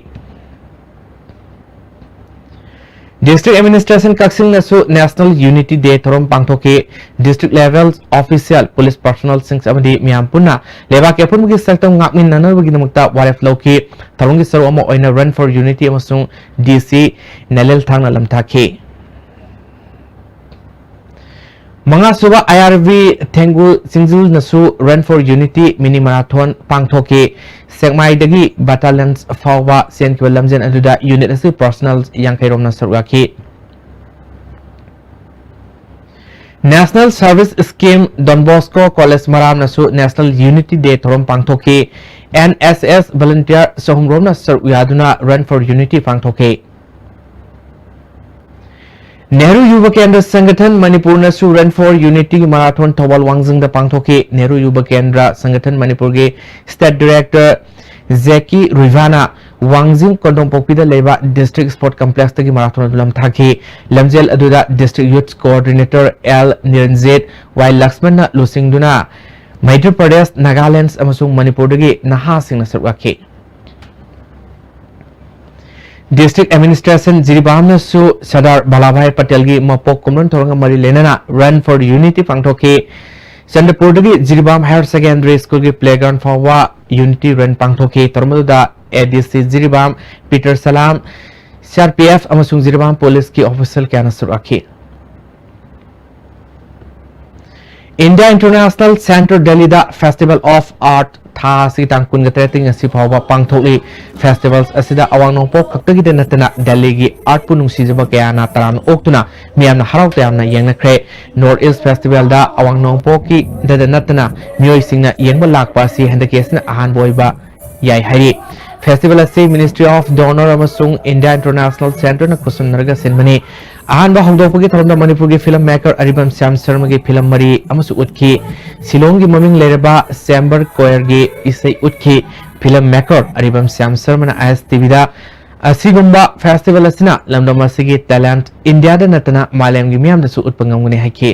District Administration Kaksing Nasu National Unity Day Thorom Pangthoki District Level Official Police Personnel Sings Amadi Miampuna Leba Kapun Mugi Saktam Ngakmin Nanabagi Namukta Waref Loki Tarungi Saru Amo Oina Run for Unity Amasung DC Nalel Thang Nalam Thaki Mangasuba IRV Tengul Singzul Nasu Run for Unity Mini Marathon Pangthoki Sekmai Dagi Battalions Fawa Sen Kiwalamzen Aduda Unit Asu Personals Yang Kairom Nasarwaki National Service Scheme Don Bosco College Maram Nasu National Unity Day Thorom Pangthoki NSS Volunteer Sohumrom Nasaruyaduna Run for Unity Pangthoki Nehru Yuva Kendra Sangathan Manipur Nasu Run for Unity Marathon Thawal Wangzing da Pangthoki Nehru Yuva Kendra Sangathan Manipur ge State Director Zeki Rivana Wangzing Kondong Pokpida Leba District Sport Complex tagi Marathon Lam Thaki Lamjel Aduda District Youth Coordinator L Niranjit while Laxman Lusingduna Madhya Pradesh Nagaland amasung Manipur dagi Naha Sing Nasarwaki District Administration Jiribam Nasu Sardar Balabhai Patel gi Mapok Kumran Thoranga Mari Lenana Run for Unity Pangthoki Chandapur dagi Jiribam Higher Secondary School gi Playground Fawa Unity Run Pangthoki Tormaduda ADC Jiribam Peter Salam CRPF amasung Jiribam Police ki official kya Nasarwaki India International Center Delhi da Festival of Art Tha Sitang Kun Gatreting Sipawa Pangtholi Festivals Asida Awang Nongpo Kaktagi de Natana Delhi gi Art Punung Sijaba Kayana Taran Oktuna Miamna Harau Tayamna Yangna Kre North East Festival da Awang Nongpo ki de Natana Myoy Singna Yangba Lakpa Si Handakesna Ahan Boyba Yai Hari Festival asi Ministry of Donor amasung India International Center na kusum narga sinmani ahan ba hongdokpagi thoronda Manipur gi film maker Aribam Syam Sharma gi film mari amasu utki Silong gi maming lereba Chamber Choir gi isai utki film maker Aribam Syam Sharma na ISTV da asigumba festival asina lamdam asigi talent India da natana malem gi miyam da su utpanganguni haki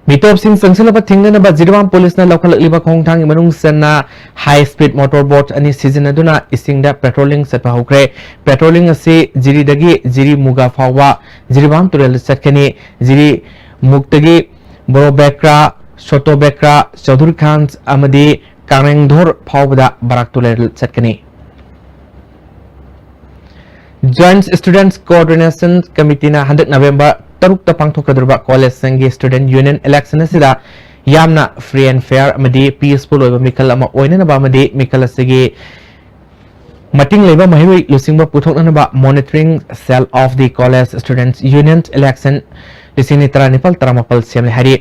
Mitop Singh Sangsilapa Tingna ba Jiribam Police na local liba khongthang manung senna high speed motorboat ani season aduna isingda patrolling satpa hokre patrolling ase jiri dagi jiri muga fawa Jiribam turel satkani jiri muktagi boro bekra soto bekra Chaudhuri Khans amadi Karengdhor phawda barak turel satkani Joint Students Coordination Committee na 100 November Taruk ta pangthokadurba college sangi student union election asida yamna free and fair amadi peaceful oiba mikal ama oinana ba amadi mikal asigi mating leba mahiroi lusingba puthokna ba monitoring cell of the college students union election lisini taranipal taramapal semle hari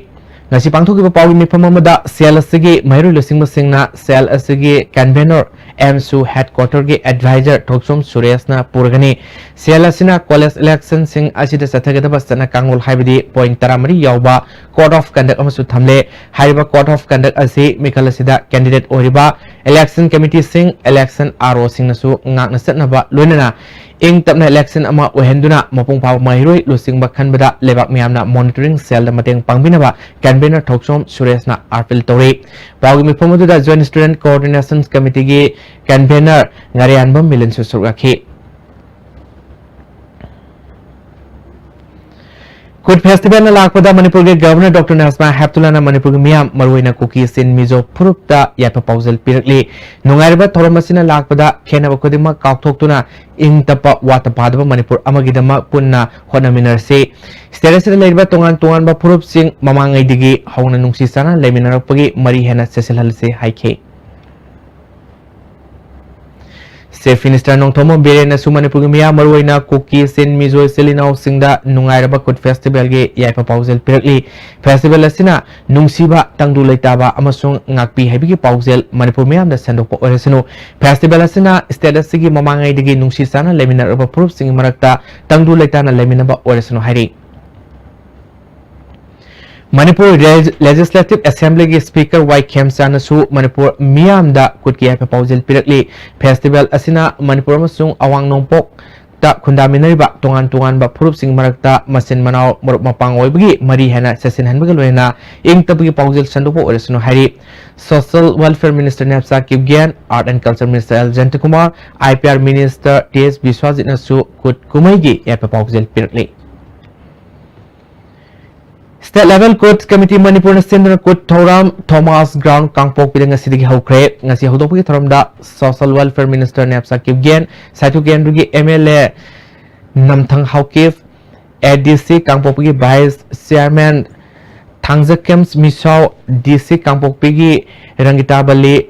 ngasi pangthokiba pawi mifam amada cell asigi mahiroi lusingba singna cell asigi convener MSU headquarter ge advisor Thoksom Suresh na purgani Selasina college election sing asida sathagada basana kangul haibidi point taramari yauba code of conduct amasu thamle haiba code of conduct asi mikalasida candidate oriba election committee sing election RO sing nasu ngakna satnaba loinana ing tapna election ama ohenduna mapung paw mahiroi lusing bakhan bada lebak miamna monitoring cell da mateng pangbinaba convener Thoksom Suresh na appeal tori pawgi mifomodu da joint student coordination committee ge convener ngarianbam milen susuraki Good festival na lakpada Manipur ge governor Dr. Nasma Haptullah na Manipur ge miyam marwina kuki sin mizo purupta yapa pausel pirakli nungairiba thoromasina lakpada khena bakudima kakthokuna ing tapa wata padaba Manipur amagidama punna honaminarse status leiriba tongan ba purup sing mamangai digi hauna nungsi sana leminarakpagi mari hena seselhalse haike Chief Minister Nongthomo Bere na Manipur ge miya marwaina kuki sin mizo selina singda nungairaba kut festival ge yaipa pausel pirakli festival asina nungsiba tangdu leitaba amasung ngakpi haibigi pausel Manipur miyam da sandokpa oresanu festival asina status gi mamangai digi nungsi sana leminaraba purup sing marakta tangdu leitana leminaba oresanu hairi Manipur Legislative Assembly ge Speaker Y Khemsa su Manipur miyam da kutki haipa pausel pirakli festival asina Manipur amasung awang nongpok ta khundaminariba tongan ba purup sing marakta masin manau morup mapang oibagi mari hena sasin hanbaga loina ing tabagi pausel sandupo oresano hari Social Welfare Minister Nepsa Kibgyan Art and Culture Minister L Jantakumar IPR Minister TS Biswajit na su kut kumaigi haipa pausel pirakli State level court committee Manipur na Sindra court Thoram Thomas Ground Kangpok pidang asidigi haukre ngasi hodopagi thoramda Social Welfare Minister Nepsa Kibgyan Saitu Genrugi MLA Namthang Haukif ADC Kangpokpi Vice Chairman Thangjakems Misau DC Kangpokpi Rangita Bali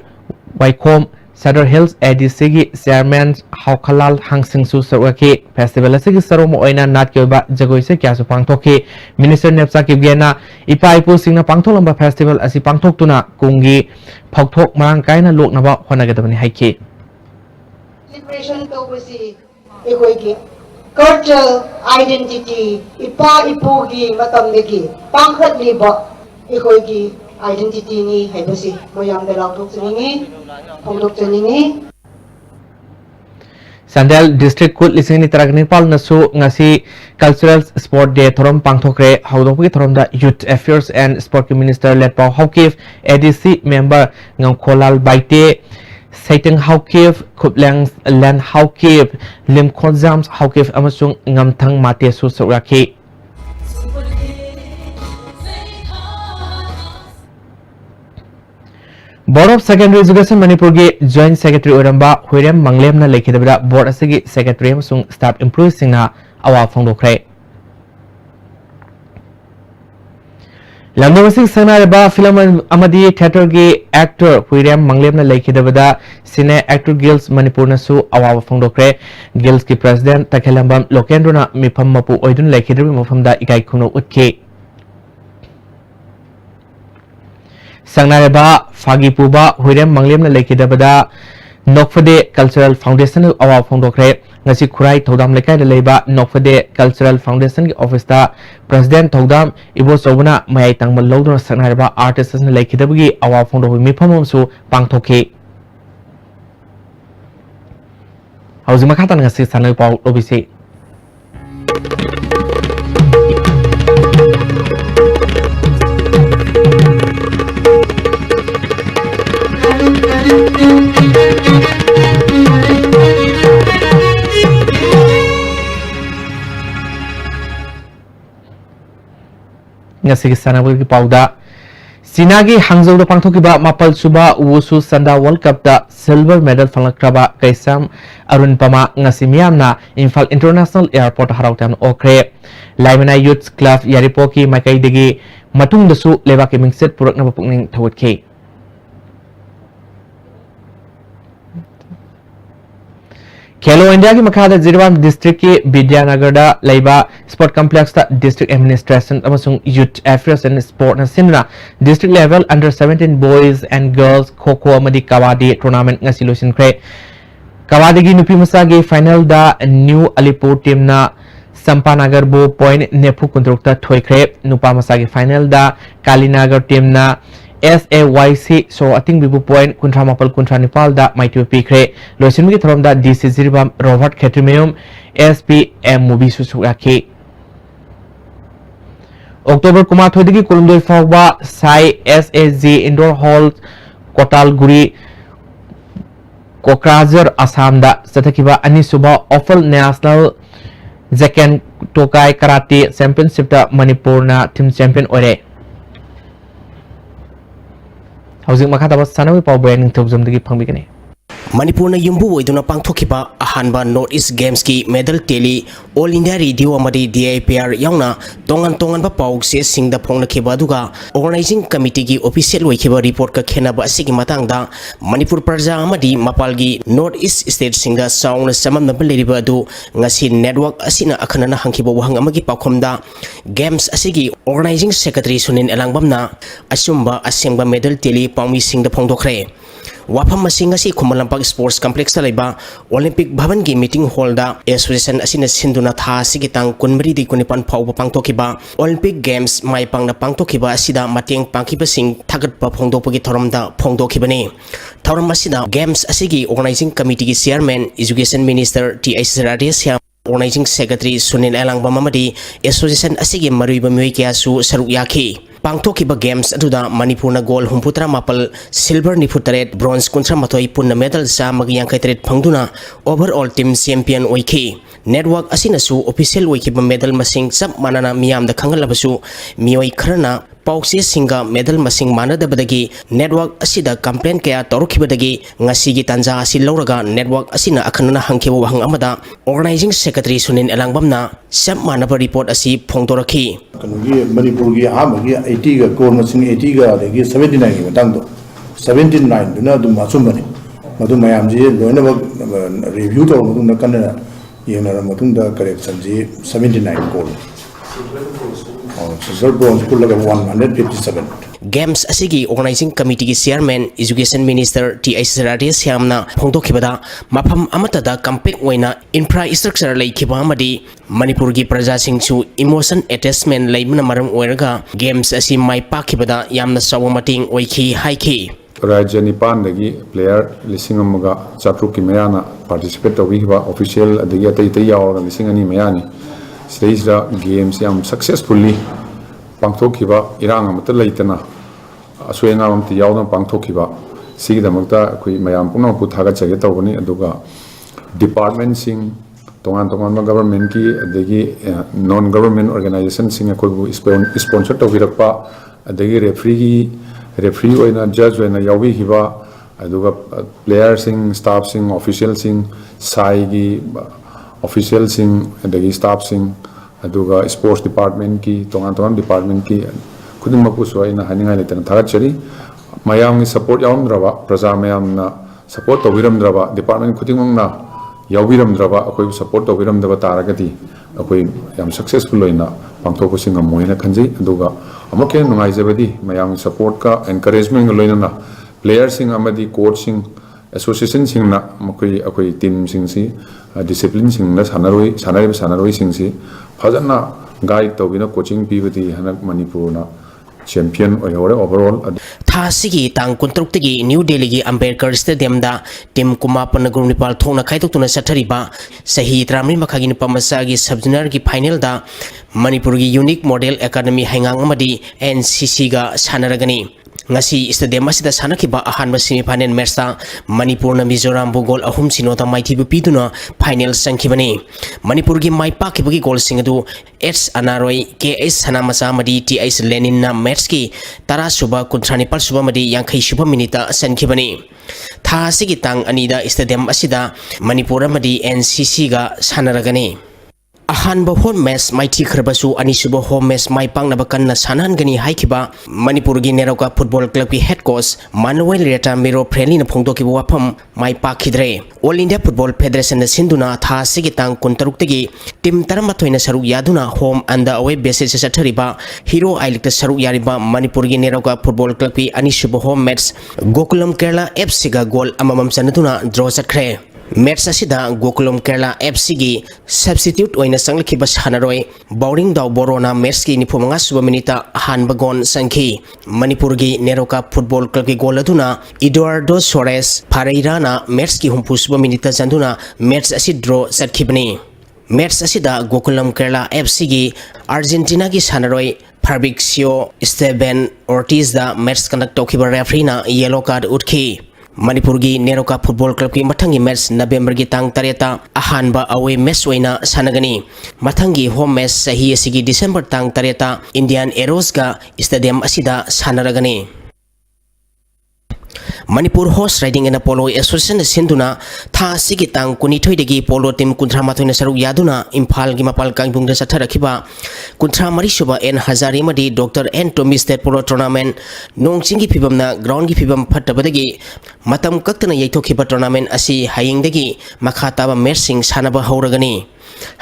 Waikom Sadar Hills ADC gi Chairman Haukhalal Hangsingsu Sarwaki Festival asigi saromo oina nat kyoba jagoi se kya su pangthoki Minister Nepsa Kibgena Ipa Ipu singna pangtholamba festival asi pangthoktuna kungi phokthok marang kaina loknaba honagadabani haiki Celebration tawasi egoigi cultural identity Ipa Ipu gi matamdagi pangkhatliba egoigi identity ni haibasi moyang dalang thokchani phongdokchani Sandal District Kut lising ni Taragnipal nasu ngasi Cultural Sport Day thorom pangthokre haudokpi thoromda Youth Affairs and Sport Minister Letpau Haukif ADC member Ngangkholal Baite Saiteng Haukif Khuplang Land Haukif Limkhonjams Haukif amasung Ngamthang Mate su Suraki Board of Secondary Education Manipur gi Joint Secretary Oramba Huirem Manglem na lekhidabra board asigi secretary amasung staff employees singna awa phongdokre Lamdawasing sanaraba film amadi theater gi actor Huirem Manglem na lekhidabada Cine Actor Guilds Manipur nasu awa phongdokre Guilds ki president Takhelambam Lokendro na mifam mapu oidun lekhidabi mafamda ikai khunu utki Sangnareba Fagi Puba Huirem Manglem na lekidabada Nokfade Cultural Foundation awa phongdokre ngasi khurai thodam lekai da leiba Nokfade Cultural Foundation ki office da president thodam Ibo Sobuna mayai tangmal lodona sangnareba artists na lekidabagi awa phongdok mifamom su pangthoki Hauzi makhatan ngasi sanai pau obisi ngasi sanabagi pauda Sinagi Hangzhou da pangthokiba mapal suba Wushu Sanda World Cup da silver medal phanglaktraba Kaisam Arun Pama ngasi miyamna Imphal International Airport harautam okre Laimana Youth Club Yaripoki Makai degi matung dasu lebaki mingset purakna pukning thawatke Khelo India ki makhada Jirwan district ki Vidyanagar da laiba sport complex da district administration amasung youth affairs and sport na sinna district level under 17 boys and girls kho amadi kabadi tournament ngasi loisinkhre kabadi gi nupi masa gi final da new Alipur team na Sampanagar bo point nepu kontrukta thoikre nupa masa gi final da Kalinagar team na SAYC so ating bibu point kuntra mapal kuntra nipal da maitu pikre loisin gi thorom da DC Zirbam Robert Khetrimeum SPM movie susukaki October kuma thodigi kolumdoi fawba Sai SAG indoor hall Kotalguri Kokrajhar Assam da satakiba anisuba Offal National Jakan Tokai Karate Championship da Manipur na team champion ore Housing makata sanawi pau branding thobjam dagi phangbikani Manipur na yumbu oiduna pangthokiba ahanba North East Games ki medal teli All India Radio amadi DIPR yauna tongan ba paug se singda phongnakiba duga organizing committee ki official oikiba report ka khenaba asigi matangda Manipur Praja amadi mapalgi North East state singda saungna samamna beleriba du ngasi network asina akhanana hangkiba wahang amagi pakhomda games asigi organizing secretary Sunin Elangbamna asumba asengba medal teli pangmi singda phongdokre Wapam masing ngasi Kumalampak Sports Complex talaiba Olympic Bhavan gi meeting hall da association asina sinduna tha sigitang kunmari di kunipan phauba pangthokiba Olympic Games mai pangna pangthokiba asida mateng pangkiba sing thagat pa phongdopagi thoromda phongdokhibani thorom asida games asigi organizing committee gi chairman education minister TS Radesh organizing secretary Sunil Elangbam amadi association asigi maruiba myoi kya su saruk yakhi pangthokiba games aduda Manipur na gold humputra mapal silver nifutaret bronze kuntra mathoi punna medal sa magyangkaitret phangduna overall team champion oikhi network asina su official oikiba medal masing sab manana miyam da khangal labasu miyoi kharana pausi singa medal masing manadabadagi network asida complaint kaya torukibadagi ngasigi tanja asi lauraga network asina akhanana hangkiba wahang amada organizing secretary Sunin Elangbamna sam manaba report asi phongdorakhi kanagi Manipur gi amagi 80 ga goal masing 80 ga degi 79 gi matangdo 79 duna dum masumani madu mayam ji loina review to madu nakana yena madu da correction ji 79 goal silver bronze kulaga 157 Games asigi organizing committee ki chairman education minister T.I. Sarade Syamna phongdokhibada mafam amatada complete oina infrastructure laikhiba amadi Manipur gi praja singchu emotion attachment laimna maram oiraga games asi mai pakhibada yamna sawa mating oikhi haikhi Raja Nipan dagi player lising amaga chatruk ki mayana participate togiba official adagi atai tai yawa lising ani mayani Sreisra games yam successfully pangthokhiba irang amata leitana aswenga amti yawna pangthokhiba sigidamata khoi mayam puna pu thaga chage tawbani aduga department sing tongan government ki adagi non government organization sing khoi sponsor togirakpa adagi referee oina judge oina yawi hiba aduga player sing staff sing official sing sai gi official sing adagi staff sing aduga sports department ki tongan department ki khudum mapu so ina haninga letana thagachari mayam ni support yaumdraba praja mayam na support tobiramdraba department khudimang na yawiramdraba akoi support tobiramdaba taragati akoi yam successful oina pangthoku singa moina khanjai aduga amoke nungaijabadi mayam support ka encouragement loina na players sing amadi coach sing association sing na makoi akoi team sing si discipline sing na sanaroi sing si fajana guide tobina coaching pibati hanak Manipur na champion oyore overall tha sigi tang kuntruk tigi New Delhi gi Ambedkar Stadium da team kumapan group Nepal thongna khaitok sathariba sahi tramri makhagi pamasa gi subjunior gi final da Manipur gi unique model academy hangang amadi NCC ga sanaragani ngasi stadium asida sanakiba ahanba semi final match ta Manipur na Mizoram bu goal ahum sinota maithibu piduna final sankhibani Manipur gi mai pakibagi goal singadu S Anaroi KS Sanamasa madi TS Lenin na match ki tara suba kuntrani pal suba madi yankhai suba minita sankhibani tha sigi tang anida stadium asida Manipur madi NCC ga sanaragani ahanba home match maiti khrabasu anisuba home match mai pangnaba kanna sanangani haikiba Manipur gi Neroka football club ki head coach Manuel Reta Miro Friendly na phongdoki wafam mai pakhidre All India Football Federation na sinduna tha sigi tang kuntaruk tagi team taramathoina saruk yaduna home and away basis sathariba Hero Island ta saruk yariba Manipur gi Neroka football club ki anisuba home match Gokulam Kerala FC ga goal amamam sanaduna draw sakhre match asida Gokulam Kerala FC gi substitute oina sanglakhiba sanaroi bowling daw borona match ki nifumanga suba minita hanba gon sankhi Manipur gi Neroka football club ki goal aduna Eduardo Suarez Pereira na match ki humpu suba minita janduna match asi draw satkhibani match asida Gokulam Kerala FC gi Argentina gi sanaroi Fabricio Esteban Ortiz da match conduct tokhiba referee na yellow card utkhi Manipur gi Neroka football club ki mathangi match November gi tang tareta ahanba away match oina sanagani mathangi home match sahi asigi December tang tareta Indian Arrows ga stadium asida sanaragani Manipur Horse Riding and Polo Association sinduna tha sigi tang kunithoi degi polo team kunthra mathoina saruk yaduna Imphal gi mapal kangbung da satharakhiba kunthra mari suba N Hazari madi Dr. N Tommy State Polo Tournament nongching gi phibamna ground gi phibam phattabadagi matam kaktana yaithokhiba tournament asi hayengdagi makha taba match sing sanaba hauragani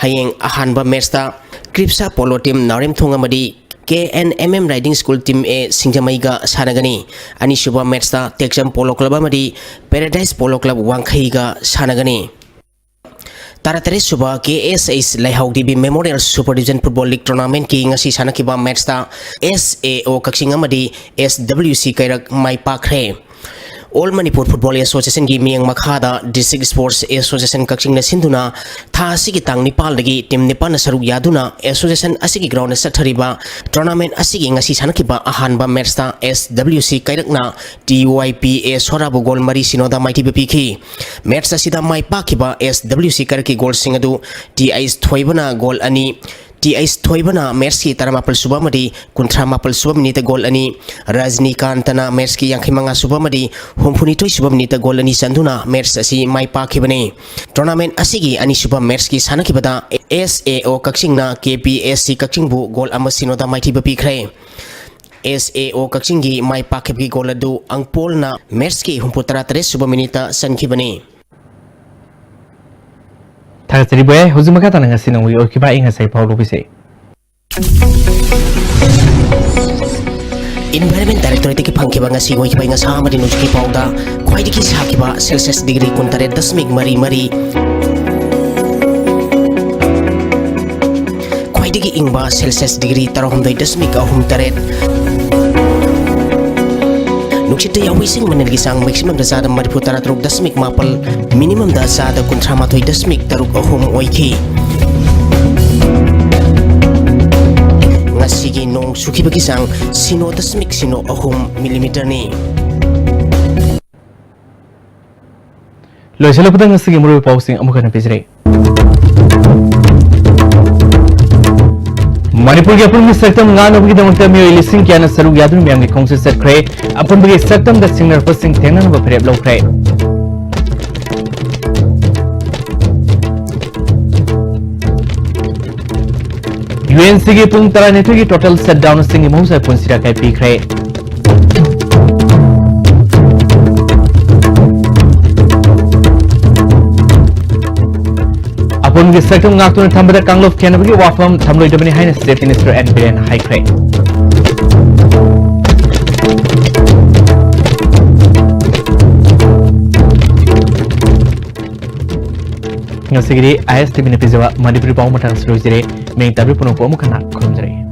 hayeng ahanba match ta Kripsa Polo Team Narim Thongamadi KNMM Riding School Team A Singjamaiga sanagani ani suba match ta Texam Polo Club amadi Paradise Polo Club Wangkhaiga sanagani taratare suba KSS Laihaudibi Memorial Super Division Football League Tournament ki ngasi sanakiba match ta SAO Kaksinga amadi SWC Kairak mai pakhre All Manipur Football Association gi miyang makhada District Sports Association Kakching na sinduna tha asigi tang Nepal dagi team Nepal na saruk yaduna association asigi ground na sathariba tournament asigi ngasi sanakiba ahanba match ta SWC Kairakna TYPA Sorabu goal mari sinoda maiti bpk match asida mai pakiba SWC Kairaki goal singadu TIS Thoibana goal ani TS Thoibana Mercy Taramapal Subamadi Kuntramapal Subamnita Golani Rajnikantana Merski Yankimanga Subamadi Humpunito Subamnita Golani Sanduna Mersasi Mai Pakibane Tournament Asigi Ani Subam Merski Sanakibada SAO Kakshingna KPSC Kakshingbu Gol Amasinoda Mighty Bapikre SAO Kakshingi Mai Pakibi Goladu Angpolna Merski Humputara Tres Subaminita Sankibane Tagariboy, Huzumaka ng sinong Okiba inga sa Paulo Bise. Environment Directorate ki pangkiba nga sigoy kiba nga sama din uski pauda kwai diki sa kiba Celsius degree kuntare dasmig mari kwai diki ingba Celsius degree tarahumday dasmig ahum taret Nukshita yawising manilgisang maximum da sada maripu taratrug dasmik mapal minimum da sada kuntramatoy dasmik tarug ahum oiki Ngasigi nong suki bagisang sino dasmik sino ahum millimeter ni Loisala putang ngasigi muru pausing amukan pisre Manipur के अपने सक्तम गानों की दमकता में लिसिंग किया न Serug यादुन में अंगे कौन से सेट करे अपन बगे सक्तम द सिंगर पर सिंग तेंगन व फिर लोग करे UNC के पुंग तरा नेतु की टोटल सेट डाउन सिंग मौसा पुंसिरा का पीक रहे अपन के सक्तम गातु ने थंबदा कांगलोफ केन बगे वाफम थमलोय दबने हाइन स्टेट मिनिस्टर एन बिरेन हाइक्रे ngasigira IS TV ne pizawa Manipuri paw matang slo jire me tabi puno ko mukana khomjare